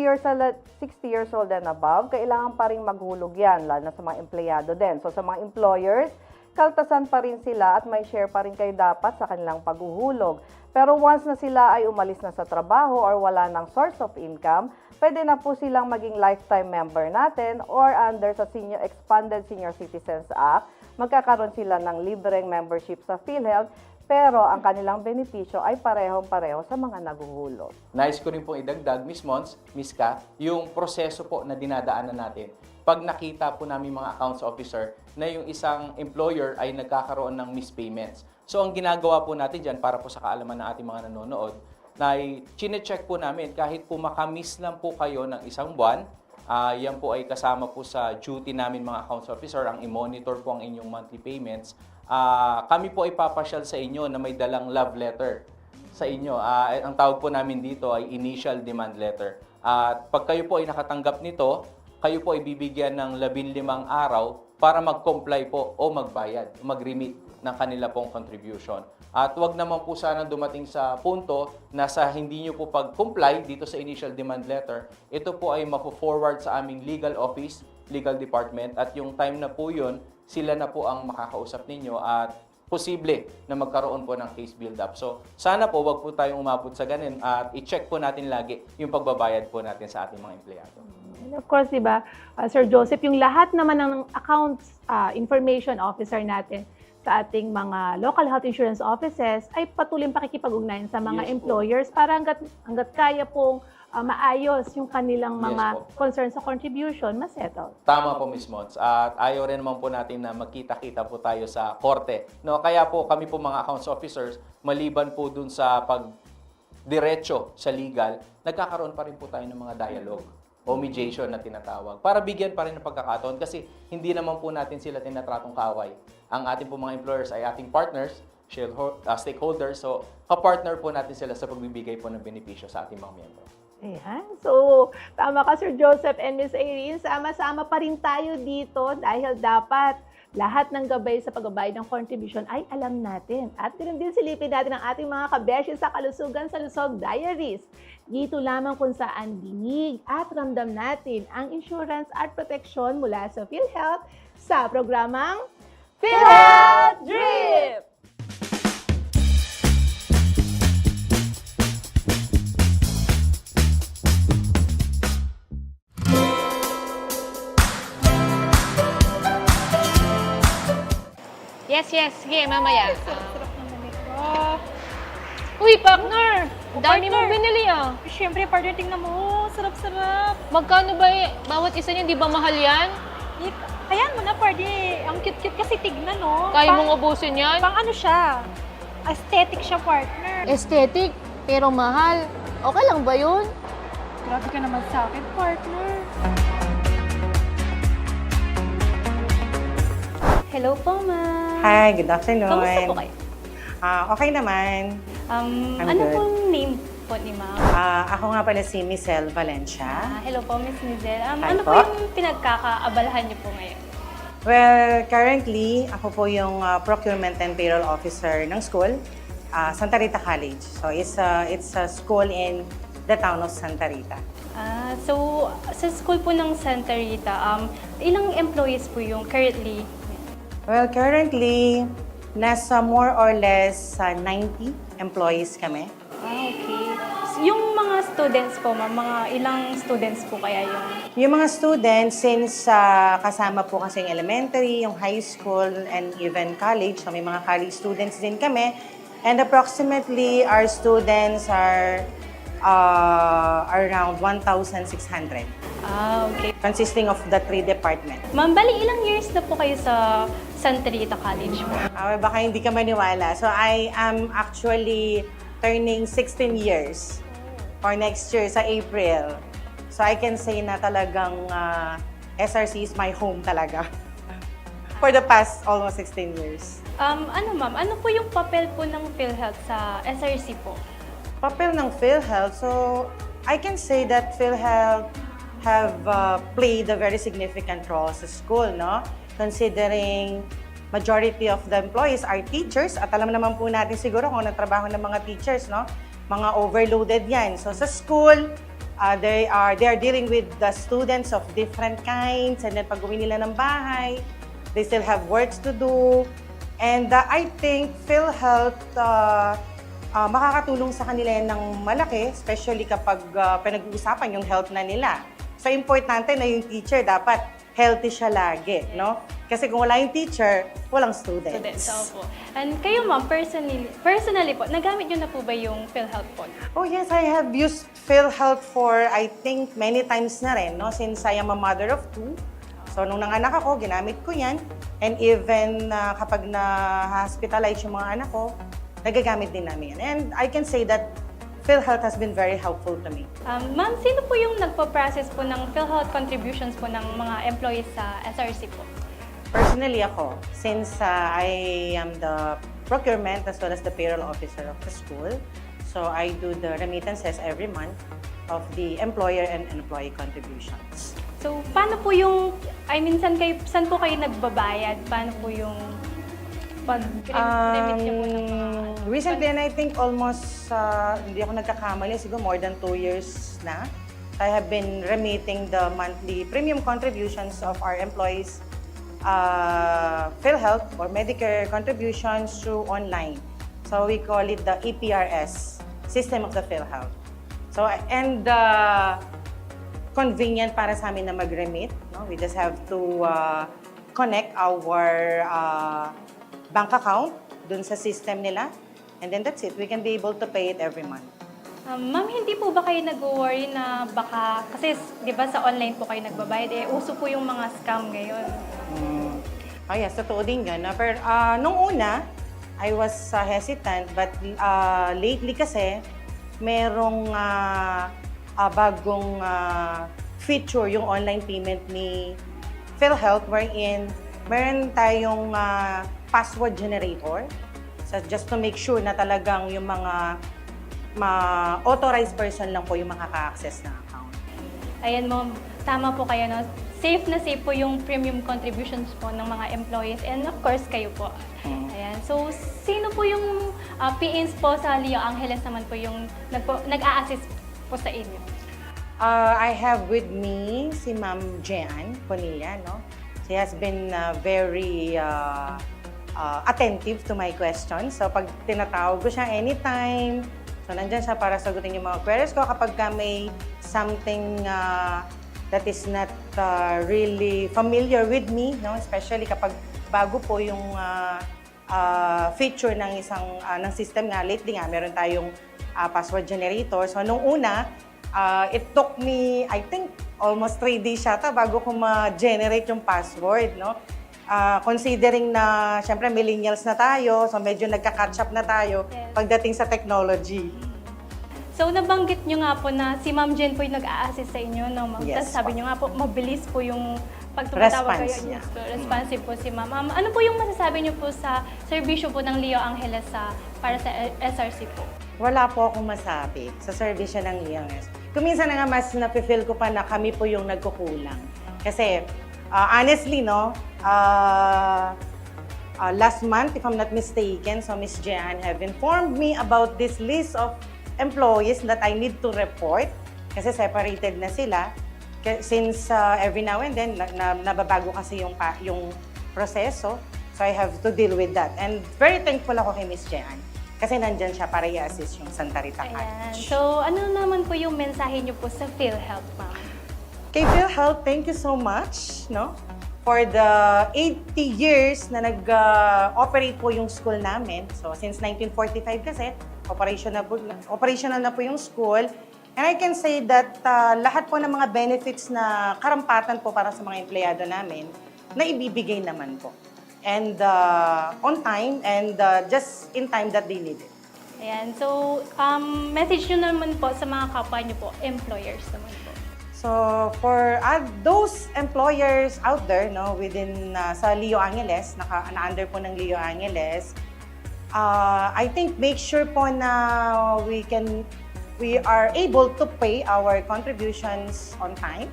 years old and above, kailangan pa rin maghulog yan, lalo na sa mga empleyado din. So sa mga employers, kaltasan pa rin sila at may share pa rin kayo dapat sa kanilang paghuhulog. Pero once na sila ay umalis na sa trabaho or wala ng source of income, pwede na po silang maging lifetime member natin or under sa Expanded Senior Citizens Act, magkakaroon sila ng libreng membership sa PhilHealth, pero ang kanilang benepisyo ay parehong-pareho sa mga naghuhulog. Nais ko rin pong idagdag, Miss Mons, Miss Ka, yung proseso po na dinadaanan natin. Pag nakita po namin mga accounts officer na yung isang employer ay nagkakaroon ng mispayments. So ang ginagawa po natin dyan para po sa kaalaman ng ating mga nanonood, na chine-check po namin kahit po makamiss lang po kayo ng 1 buwan, yan po ay kasama po sa duty namin mga accounts officer, ang i-monitor po ang inyong monthly payments. Kami po ay papasyal sa inyo na may dalang love letter sa inyo. Ang tawag po namin dito ay initial demand letter. At pag kayo po ay nakatanggap nito, kayo po ay bibigyan ng 15 araw para mag-comply po o magbayad, mag-remit ng kanila pong contribution. At wag naman po sana dumating sa punto na sa hindi nyo po pag-comply dito sa initial demand letter, ito po ay mapo-forward sa aming legal office, legal department, at yung time na po yun, sila na po ang makakausap ninyo at posible na magkaroon po ng case build-up. So, sana po wag po tayong umabot sa ganun at i-check po natin lagi yung pagbabayad po natin sa ating mga empleyado. And of course, di ba, Sir Joseph, yung lahat naman ng accounts information officer natin sa ating mga local health insurance offices ay patuloy pakikipag-ugnayan sa mga Yes po. employers para hanggat kaya pong maayos yung kanilang Yes mga po. concerns sa contribution, masettle. Tama po, Miss Mons. At ayaw rin naman po natin na magkita-kita po tayo sa korte. No, kaya po kami po mga accounts officers, maliban po dun sa pag-diretso sa legal, nagkakaroon pa rin po tayo ng mga dialogue o mediation na tinatawag para bigyan pa rin ng pagkakataon kasi hindi naman po natin sila tinatratong kaaway. Ang ating po mga employers ay ating partners, stakeholders, so kapartner po natin sila sa pagbibigay po ng benepisyo sa ating mga miyembro. Ayan. So, tama ka, Sir Joseph and Miss Irene. Sama-sama pa rin tayo dito dahil dapat lahat ng gabay sa pagbabayad ng contribution ay alam natin. At ganoon din silipin natin ang ating mga kabeshi sa Kalusugan sa Lusog Diaries. Dito lamang kung saan dinig at ramdam natin ang insurance at protection mula sa PhilHealth sa programang PhilHealth Drip! Yes. Sige, mamaya. Uy, partner! Ang dami mo binili ah. Siyempre, partner, tingnan mo. Sarap-sarap. Magkano ba bawat isa niyan? Di ba mahal yan? Ayan mo na, partner. Ang cute-cute kasi tignan, no? Kaya mong ubusin yan? Pang ano siya? Aesthetic siya, partner. Aesthetic, pero mahal. Okay lang ba yun? Grabe ka naman sa akin, partner. Hello po, ma'am. Hi, good afternoon. Kamusta po kayo? Okay naman. I'm Ano good. pong name po ni Ma'am. Ako nga pala si Mizelle Valencia. Hello po, Miss Mizelle. Hi Ano po po. yung pinagkakaabalahan niyo po ngayon? Well, currently, ako po yung Procurement and Payroll Officer ng school, Santa Rita College. So, it's a school in the town of Santa Rita. So, sa school po ng Santa Rita, ilang employees po yung currently? Well, currently, nasa more or less 90 employees kami. Okay. Yung mga students po, Ma'am, mga ilang students po kaya yung? Yung mga students, since kasama po kasi yung elementary, yung high school, and even college, so may mga college students din kami. And approximately, our students are around 1,600. Okay. Consisting of the 3 departments. Ma'am, bali ilang years na po kayo sa Santa Rita College po? Baka hindi ka maniwala. So, I am actually turning 16 years for next year sa April. So, I can say na talagang SRC is my home talaga for the past almost 16 years. Ano ma'am, ano po yung papel po ng PhilHealth sa SRC po? Papel ng PhilHealth, so I can say that PhilHealth have played a very significant role sa school, no? Considering majority of the employees are teachers, at alam naman po natin siguro kung ano trabaho ng mga teachers, no? Mga overloaded yan. So sa school, they are dealing with the students of different kinds, and then pag uwi nila ng bahay, they still have works to do. And I think PhilHealth makakatulong sa kanila yan ng malaki, especially kapag pinag-uusapan yung health na nila. So, importante na yung teacher dapat healthy siya lagi, no? Kasi kung wala yung teacher, walang students. Opo. And kayo ma'am, personally po, nagamit niyo na po ba yung PhilHealth po? Oh yes, I have used PhilHealth for, I think, many times na rin, no? Since I am a mother of 2. So, nung nanganak ako, ginamit ko yan. And even kapag na-hospitalize yung mga anak ko, nagagamit din namin yan. And I can say that PhilHealth has been very helpful to me. Ma'am, sino po yung nagpo-process po ng PhilHealth contributions po ng mga employees sa SRC po? Personally ako, since I am the procurement as well as the payroll officer of the school, so I do the remittances every month of the employer and employee contributions. So, paano po yung, saan po kayo nagbabayad? Paano po yung pag-remit niyo po ng mga... Recently, and I think almost, hindi ako nagkakamali, siguro more than 2 years na, I have been remitting the monthly premium contributions of our employees, PhilHealth or Medicare contributions through online. So we call it the EPRS, system of the PhilHealth. So, and convenient para sa amin na mag-remit. No? We just have to connect our bank account dun sa system nila. And then that's it. We can be able to pay it every month. Ma'am, hindi po ba kayo nag-worry na baka, kasi di ba sa online po kayo nagbabayad, uso po yung mga scam ngayon? Oh yes, totoo din yun. Pero nung una, I was hesitant, but lately kasi, merong bagong feature yung online payment ni PhilHealth wherein meron tayong password generator. So just to make sure na talagang yung mga authorized person lang po yung makaka-access ng account. Ayan ma'am, tama po kayo, no? Safe na safe po yung premium contributions po ng mga employees and of course kayo po. Ayan. So, sino po yung PAs po sa Leo Angeles naman po yung nag-a-assist po sa inyo? I have with me si Ma'am Jean Bonilla, no? She has been very attentive to my questions. So, pag tinatawag ko siya anytime, so nandyan siya para sagutin yung mga queries ko. Kapag may something that is not really familiar with me, no? Especially kapag bago po yung feature ng ng system nga. Lately nga, meron tayong password generator. So, nung una, it took me, I think, almost 3 days yata bago ko ma-generate yung password, no? Considering na, syempre, millennials na tayo, so medyo nagka-catch up na tayo pagdating sa technology. So, nabanggit nyo nga po na si Ma'am Jen po yung nag-a-assist sa inyo, no, Ma'am? Yes. Tapos sabi nyo nga po, mabilis po yung pag tumatawag Response kayo, niya. responsive po si ma'am. Ano po yung masasabi niyo po sa serbisyo po ng Leo Angeles para sa SRC po? Wala po akong masabi sa servisyo ng EMS. Kung minsan na nga mas nafe-feel ko pa na kami po yung nagkukulang. Kasi honestly, no, last month, if I'm not mistaken, so Miss Jeanne have informed me about this list of employees that I need to report kasi separated na sila. Since every now and then, nababago kasi yung proseso, so I have to deal with that. And very thankful ako kay Miss Jeanne kasi nandyan siya para i-assist yung Santa Rita Ayan. College. So, ano naman po yung mensahe niyo po sa PhilHealth, ma'am? Kay PhilHealth, thank you so much, no? For the 80 years na nag-operate po yung school namin. So, since 1945 kasi, operational na po yung school. And I can say that lahat po ng mga benefits na karampatan po para sa mga empleyado namin, na ibibigay naman po. And on time, and just in time that they need it. Ayan. So, message nyo naman po sa mga kapwa nyo po, employers naman po. So, for those employers out there, no, within sa Leo Angeles, na-under po ng Leo Angeles, I think make sure po na we are able to pay our contributions on time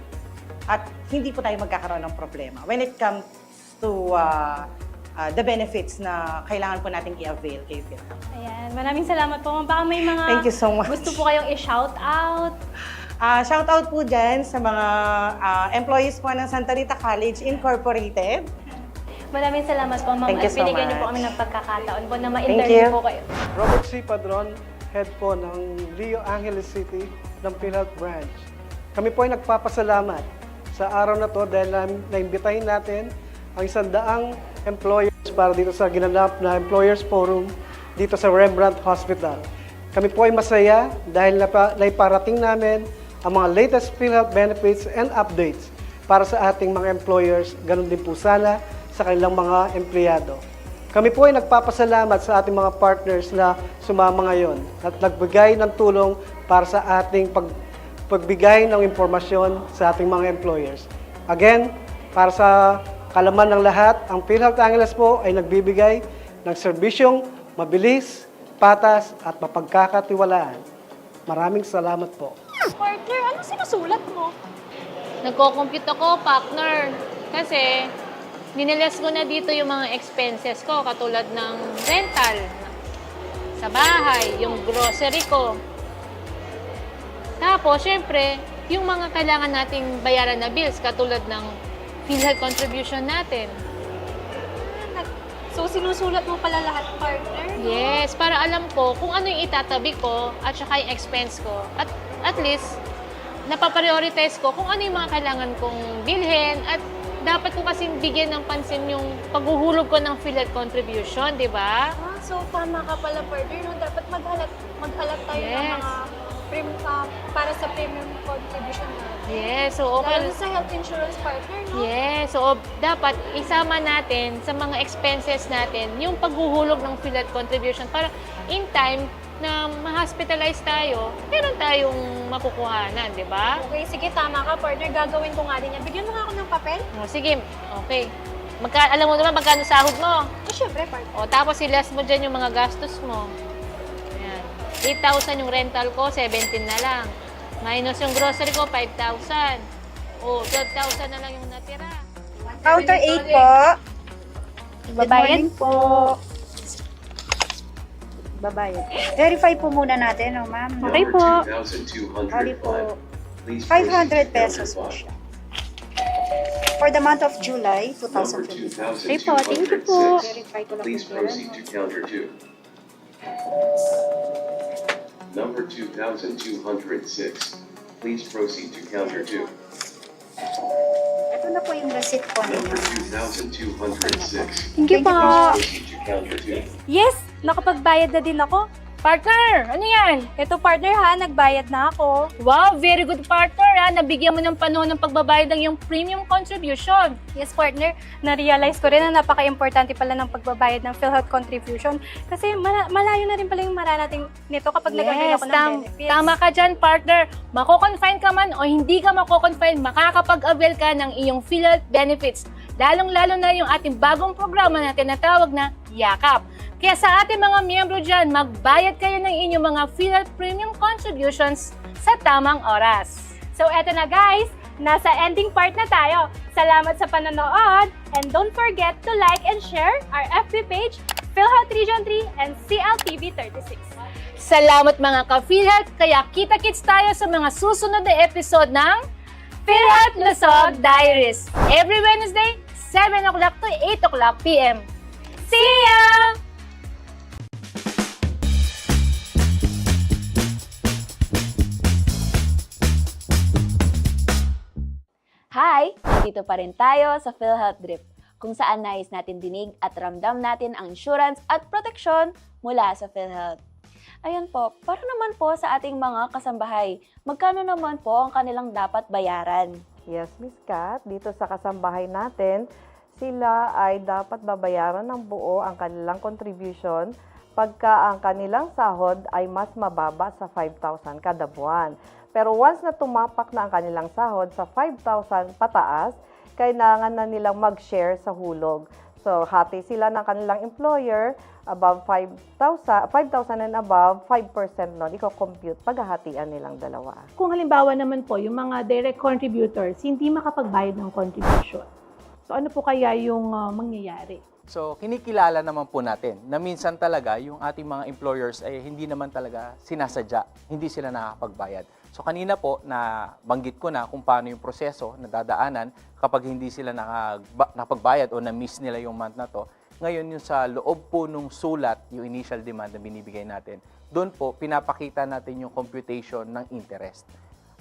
at hindi po tayo magkakaroon ng problema when it comes to the benefits na kailangan po natin i-avail kay PhilHealth. Ayan. Maraming salamat po. Baka may mga Thank you so much. gusto po kayong i-shout out. Shout out po dyan sa mga employees po ng Santa Rita College Incorporated. Maraming salamat po, ma'am. Thank you At so binigyan niyo po much. kami ng pagkakataon po na Thank ma-interview you. po kayo. Robert C. Padron, head po ng Leo Angeles City ng PhilHealth Branch. Kami po ay nagpapasalamat sa araw na to dahil naimbitahin natin ang 100 employers para dito sa ginanap na Employers Forum dito sa Rembrandt Hospital. Kami po ay masaya dahil naiparating namin ang mga latest PhilHealth benefits and updates para sa ating mga employers, ganun din po sana sa kanilang mga empleyado. Kami po ay nagpapasalamat sa ating mga partners na sumama ngayon at nagbigay ng tulong para sa ating pagbigay ng impormasyon sa ating mga employers. Again, para sa kalaman ng lahat, ang PhilHealth Angeles po ay nagbibigay ng serbisyong mabilis, patas at mapagkakatiwalaan. Maraming salamat po. Partner, ano sinusulat mo? Nagko-compute ako, partner. Kasi, ninilas ko na dito yung mga expenses ko, katulad ng rental sa bahay, yung grocery ko. Tapos, syempre, yung mga kailangan nating bayaran na bills, katulad ng PhilHealth contribution natin. So, sinusulat mo pala lahat, partner? Yes, para alam ko kung ano yung itatabi ko at saka yung expense ko. At least, napaprioritize ko kung ano yung mga kailangan kong bilhin at dapat ko kasing bigyan ng pansin yung paghuhulog ko ng PhilHealth contribution, di ba? So, tama ka pala, partner. No? Dapat maghalat tayo ng mga para sa premium contribution natin. Yes, so okay. Lalo sa health insurance partner, no? Yes, so dapat isama natin sa mga expenses natin yung paghuhulog ng PhilHealth contribution para in time na ma-hospitalize tayo, meron tayong makukuhanan, di ba? Okay, sige, tama ka, partner. Gagawin ko nga din yan. Bigyan mo nga ako ng papel. O, sige, okay. Alam mo naman magkano sahod mo? Syempre, partner. O, tapos ilas mo dyan yung mga gastos mo. Ayan. 8,000 yung rental ko, 17 na lang. Minus yung grocery ko, 5,000. O, 12,000 na lang yung natira. Counter 8 po. Babayad po. Babayad. Verify po muna natin, oh, ma'am. Okay po. Bali po. 500 pesos po siya. For the month of July, 2025. Okay po, thank you po. Verify ko lang Please po proceed to counter 2. Number 2206. Please proceed to counter 2. Ito na po yung receipt po Number ninyo. 2206. Thank you po. Please proceed to counter 2. Yes, nakapagbayad na din ako. Partner, ano yan? Ito partner ha, nagbayad na ako. Wow, very good partner ha. Nabigyan mo ng panahon ng pagbabayad ng iyong premium contribution. Yes partner, na-realize ko rin na napaka-importante pala ng pagbabayad ng PhilHealth contribution. Kasi malayo na rin pala yung mararating nito kapag nag-avail ako ng benefits. Tama ka dyan partner. Mako-confine ka man o hindi ka mako-confine, makakapag-avail ka ng iyong PhilHealth benefits. Lalong-lalo na yung ating bagong programa na tinatawag na Yakap. Kaya sa ating mga miyembro dyan, magbayad kayo ng inyong mga PhilHealth premium contributions sa tamang oras. So eto na guys, nasa ending part na tayo. Salamat sa panonood and don't forget to like and share our FB page, PhilHealth Region 3 and CLTV 36. Salamat mga ka-PhilHealth, kaya kita-kits tayo sa mga susunod na episode ng PhilHealth Lusog Diaries. Every Wednesday, 7 o'clock to 8 o'clock p.m. See ya! Hi! Dito pa rin tayo sa PhilHealth Drip, kung saan nais natin dinig at ramdam natin ang insurance at proteksyon mula sa PhilHealth. Ayan po, para naman po sa ating mga kasambahay, magkano naman po ang kanilang dapat bayaran? Yes, Miss Kat, dito sa kasambahay natin, sila ay dapat babayaran ng buo ang kanilang contribution pagka ang kanilang sahod ay mas mababa sa 5,000 kada buwan. Pero once na tumapak na ang kanilang sahod sa 5,000 pataas, kailangan na nilang mag-share sa hulog. So, hati sila ng kanilang employer, above 5,000 and above, 5% nun, i-compute paghahatian nilang dalawa. Kung halimbawa naman po, yung mga direct contributors, hindi makapagbayad ng contribution. So ano po kaya yung mangyayari? So, kinikilala naman po natin na minsan talaga yung ating mga employers ay hindi naman talaga sinasadya, hindi sila nakakapagbayad. So, kanina po na banggit ko na kung paano yung proseso na dadaanan kapag hindi sila nakapagbayad o na-miss nila yung month na to. Ngayon, yung sa loob po nung sulat, yung initial demand na binibigay natin, doon po pinapakita natin yung computation ng interest.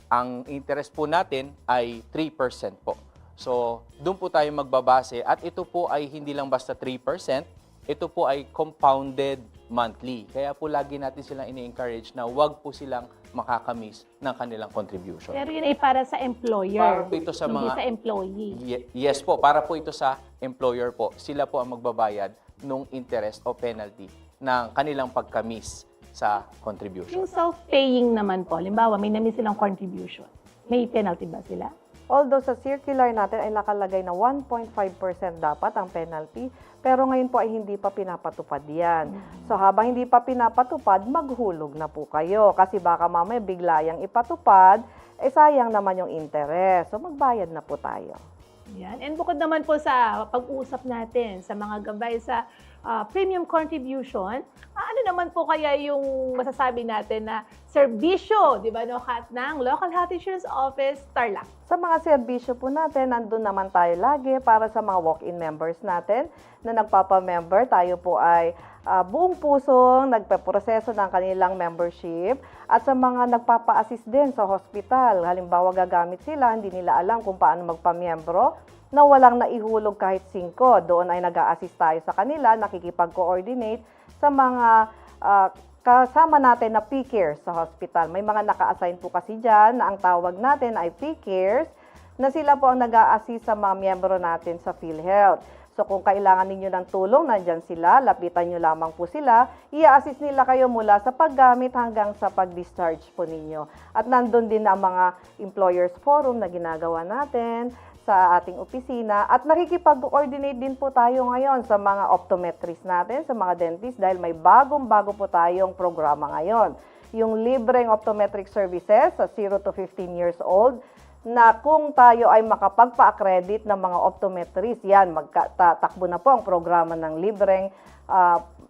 Ang interest po natin ay 3% po. So, doon po tayo magbabase at ito po ay hindi lang basta 3%, ito po ay compounded monthly. Kaya po lagi natin silang ini-encourage na huwag po silang makakamiss ng kanilang contribution. Pero yun ay para sa employer, Para po ito sa hindi mga sa employee. Yes po, para po ito sa employer po. Sila po ang magbabayad ng interest o penalty ng kanilang pagkamiss sa contribution. Yung self-paying naman po, halimbawa may na-miss silang contribution, may penalty ba sila? Although sa circular natin ay nakalagay na 1.5% dapat ang penalty, pero ngayon po ay hindi pa pinapatupad yan. So habang hindi pa pinapatupad, maghulog na po kayo. Kasi baka mamaya bigla yang ipatupad, sayang naman yung interest. So magbayad na po tayo. Yan. And bukod naman po sa pag-uusap natin sa mga gabay sa premium contribution, ano naman po kaya yung masasabi natin na serbisyo, di ba, no, Kat, ng Local Health Insurance Office, Tarlac? Sa mga serbisyo po natin, nandun naman tayo lagi para sa mga walk-in members natin na nagpapa-member. Tayo po ay buong pusong nagpaproseso ng kanilang membership at sa mga nagpapa-assist din sa hospital. Halimbawa, gagamit sila, hindi nila alam kung paano magpa-membro, na walang naihulog kahit 5. Doon ay nag-a-assist tayo sa kanila, nakikipag-coordinate sa mga kasama natin na P-Cares sa hospital. May mga naka-assign po kasi dyan na ang tawag natin ay P-Cares na sila po ang nag-a-assist sa mga miyembro natin sa PhilHealth. So kung kailangan ninyo ng tulong, nandyan sila, lapitan nyo lamang po sila, i-assist nila kayo mula sa paggamit hanggang sa pag-discharge po ninyo. At nandun din ang mga employers forum na ginagawa natin sa ating opisina at nakikipag-coordinate din po tayo ngayon sa mga optometrist natin, sa mga dentist dahil may bagong-bago po tayong programa ngayon. Yung libreng optometric services sa 0 to 15 years old na kung tayo ay makapagpa-accredit ng mga optometrist, yan, magtatakbo na po ang programa ng libreng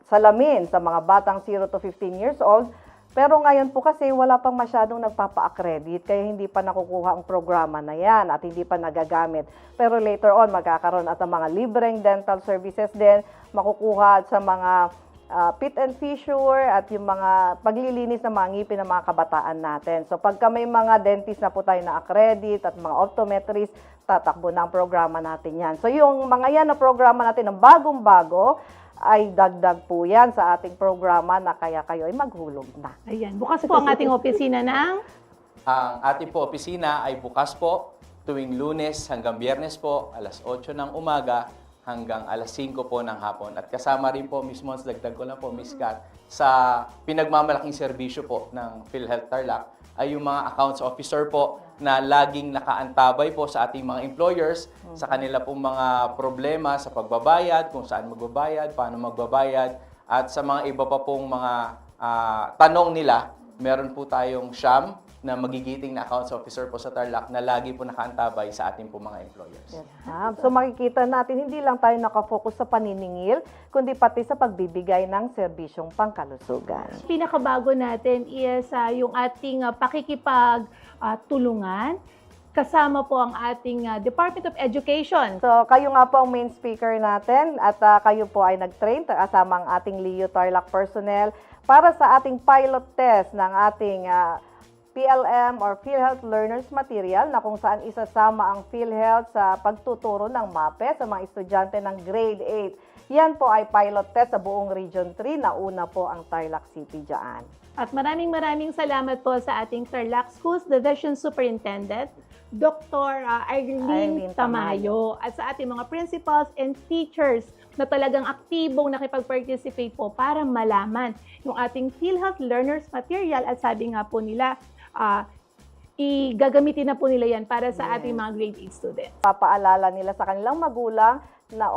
salamin sa mga batang 0 to 15 years old. Pero ngayon po kasi wala pang masyadong nagpapa-accredit kaya hindi pa nakukuha ang programa na yan at hindi pa nagagamit. Pero later on magkakaroon at ang mga libreng dental services din makukuha sa mga pit and fissure at yung mga paglilinis ng mga ngipin ng mga kabataan natin. So pagka may mga dentist na po tayo na accredit at mga optometrist, tatakbo na ang programa natin yan. So yung mga yan na programa natin ng bagong-bago, ay dagdag po yan sa ating programa na kaya kayo ay maghulog na. Ayan, bukas po ang ating opisina ng Ang ating po opisina ay bukas po tuwing Lunes hanggang Biyernes po, alas 8 ng umaga hanggang alas 5 po ng hapon. At kasama rin po, Miss Mons, dagdag ko lang po, Miss Kat, sa pinagmamalaking serbisyo po ng PhilHealth Tarlac ay yung mga accounts officer po na laging nakaantabay po sa ating mga employers sa kanila pong mga problema sa pagbabayad, kung saan magbabayad, paano magbabayad, at sa mga iba pa pong mga tanong nila, meron po tayong Sham na magigiting na accounts officer po sa Tarlac na lagi po nakaantabay sa ating po mga employers. Yes, ma'am. So makikita natin, hindi lang tayo nakafocus sa paniningil, kundi pati sa pagbibigay ng serbisyong pangkalusugan. pinakabago natin is yung ating pakikipagtulungan. Kasama po ang ating Department of Education. So kayo nga po ang main speaker natin at kayo po ay nag-train kasama ang ating Leo Tarlac personnel para sa ating pilot test ng ating PLM or PhilHealth Learners Material na kung saan isasama ang PhilHealth sa pagtuturo ng MAPE sa mga estudyante ng grade 8. Yan po ay pilot test sa buong Region 3. Nauna po ang Tarlac City dyan. At maraming salamat po sa ating Tarlac Schools Division Superintendent, Dr. Arlene Tamayo, at sa ating mga principals and teachers na talagang aktibong nakipag-participate po para malaman yung ating PhilHealth Learners Material at sabi nga po nila, gagamitin na po nila yan para sa ating mga grade 8 students. Papaalala nila sa kanilang magulang na,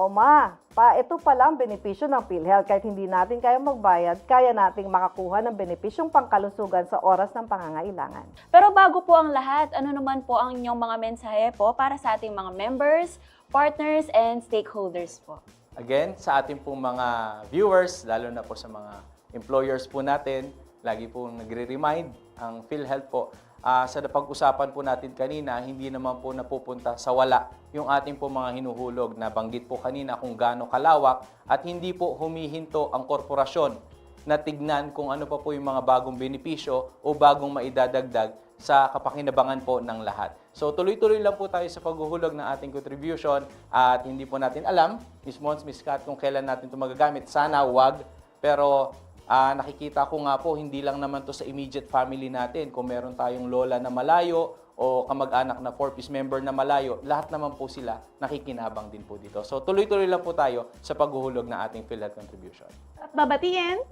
ito pala ang benepisyo ng PhilHealth. Kahit hindi natin kaya magbayad, kaya nating makakuha ng benepisyong pangkalusugan sa oras ng pangangailangan. Pero bago po ang lahat, ano naman po ang inyong mga mensahe po para sa ating mga members, partners, and stakeholders po? Again, sa ating pong mga viewers, lalo na po sa mga employers po natin, lagi po nagre-remind ang PhilHealth po. Sa napag-usapan po natin kanina, hindi naman po napupunta sa wala yung ating po mga hinuhulog na banggit po kanina kung gaano kalawak at hindi po humihinto ang korporasyon na tignan kung ano pa po yung mga bagong benepisyo o bagong maidadagdag sa kapakinabangan po ng lahat. So tuloy-tuloy lang po tayo sa paghuhulog ng ating contribution at hindi po natin alam, Miss Mons, Miss Kat, kung kailan natin ito magagamit. Sana wag, pero nakikita ko nga po, hindi lang naman to sa immediate family natin. Kung meron tayong lola na malayo o kamag-anak na 4-piece member na malayo, lahat naman po sila nakikinabang din po dito. So tuloy-tuloy lang po tayo sa paghuhulog ng ating PhilHealth contribution. At babatiin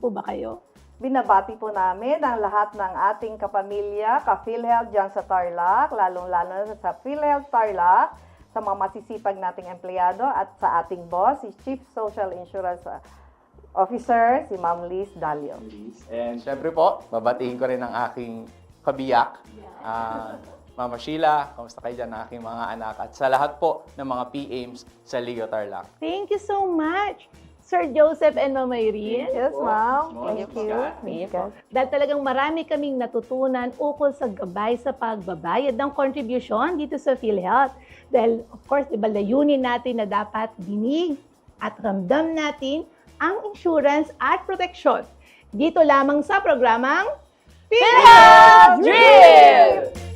po ba kayo? Binabati po namin ang lahat ng ating kapamilya, ka-PhilHealth dyan sa Tarlac, lalong-lalo na sa PhilHealth Tarlac, sa mga masisipag nating empleyado at sa ating boss, si Chief Social Insurance Officer, si Ma'am Liz Dalio. And syempre po, babatiin ko rin ang aking kabiyak, Mama Sheila, kamusta kayo dyan, aking mga anak, at sa lahat po ng mga PAMs sa Leo Tarlac. Thank you so much, Sir Joseph and Mama Irene. Yes, ma'am. Thank you. Dahil talagang marami kaming natutunan ukol sa gabay sa pagbabayad ng contribution dito sa PhilHealth. Dahil, of course, diba, layunin natin na dapat dinig at ramdam natin ang insurance at protection. Dito lamang sa programang PhilHealth Drill!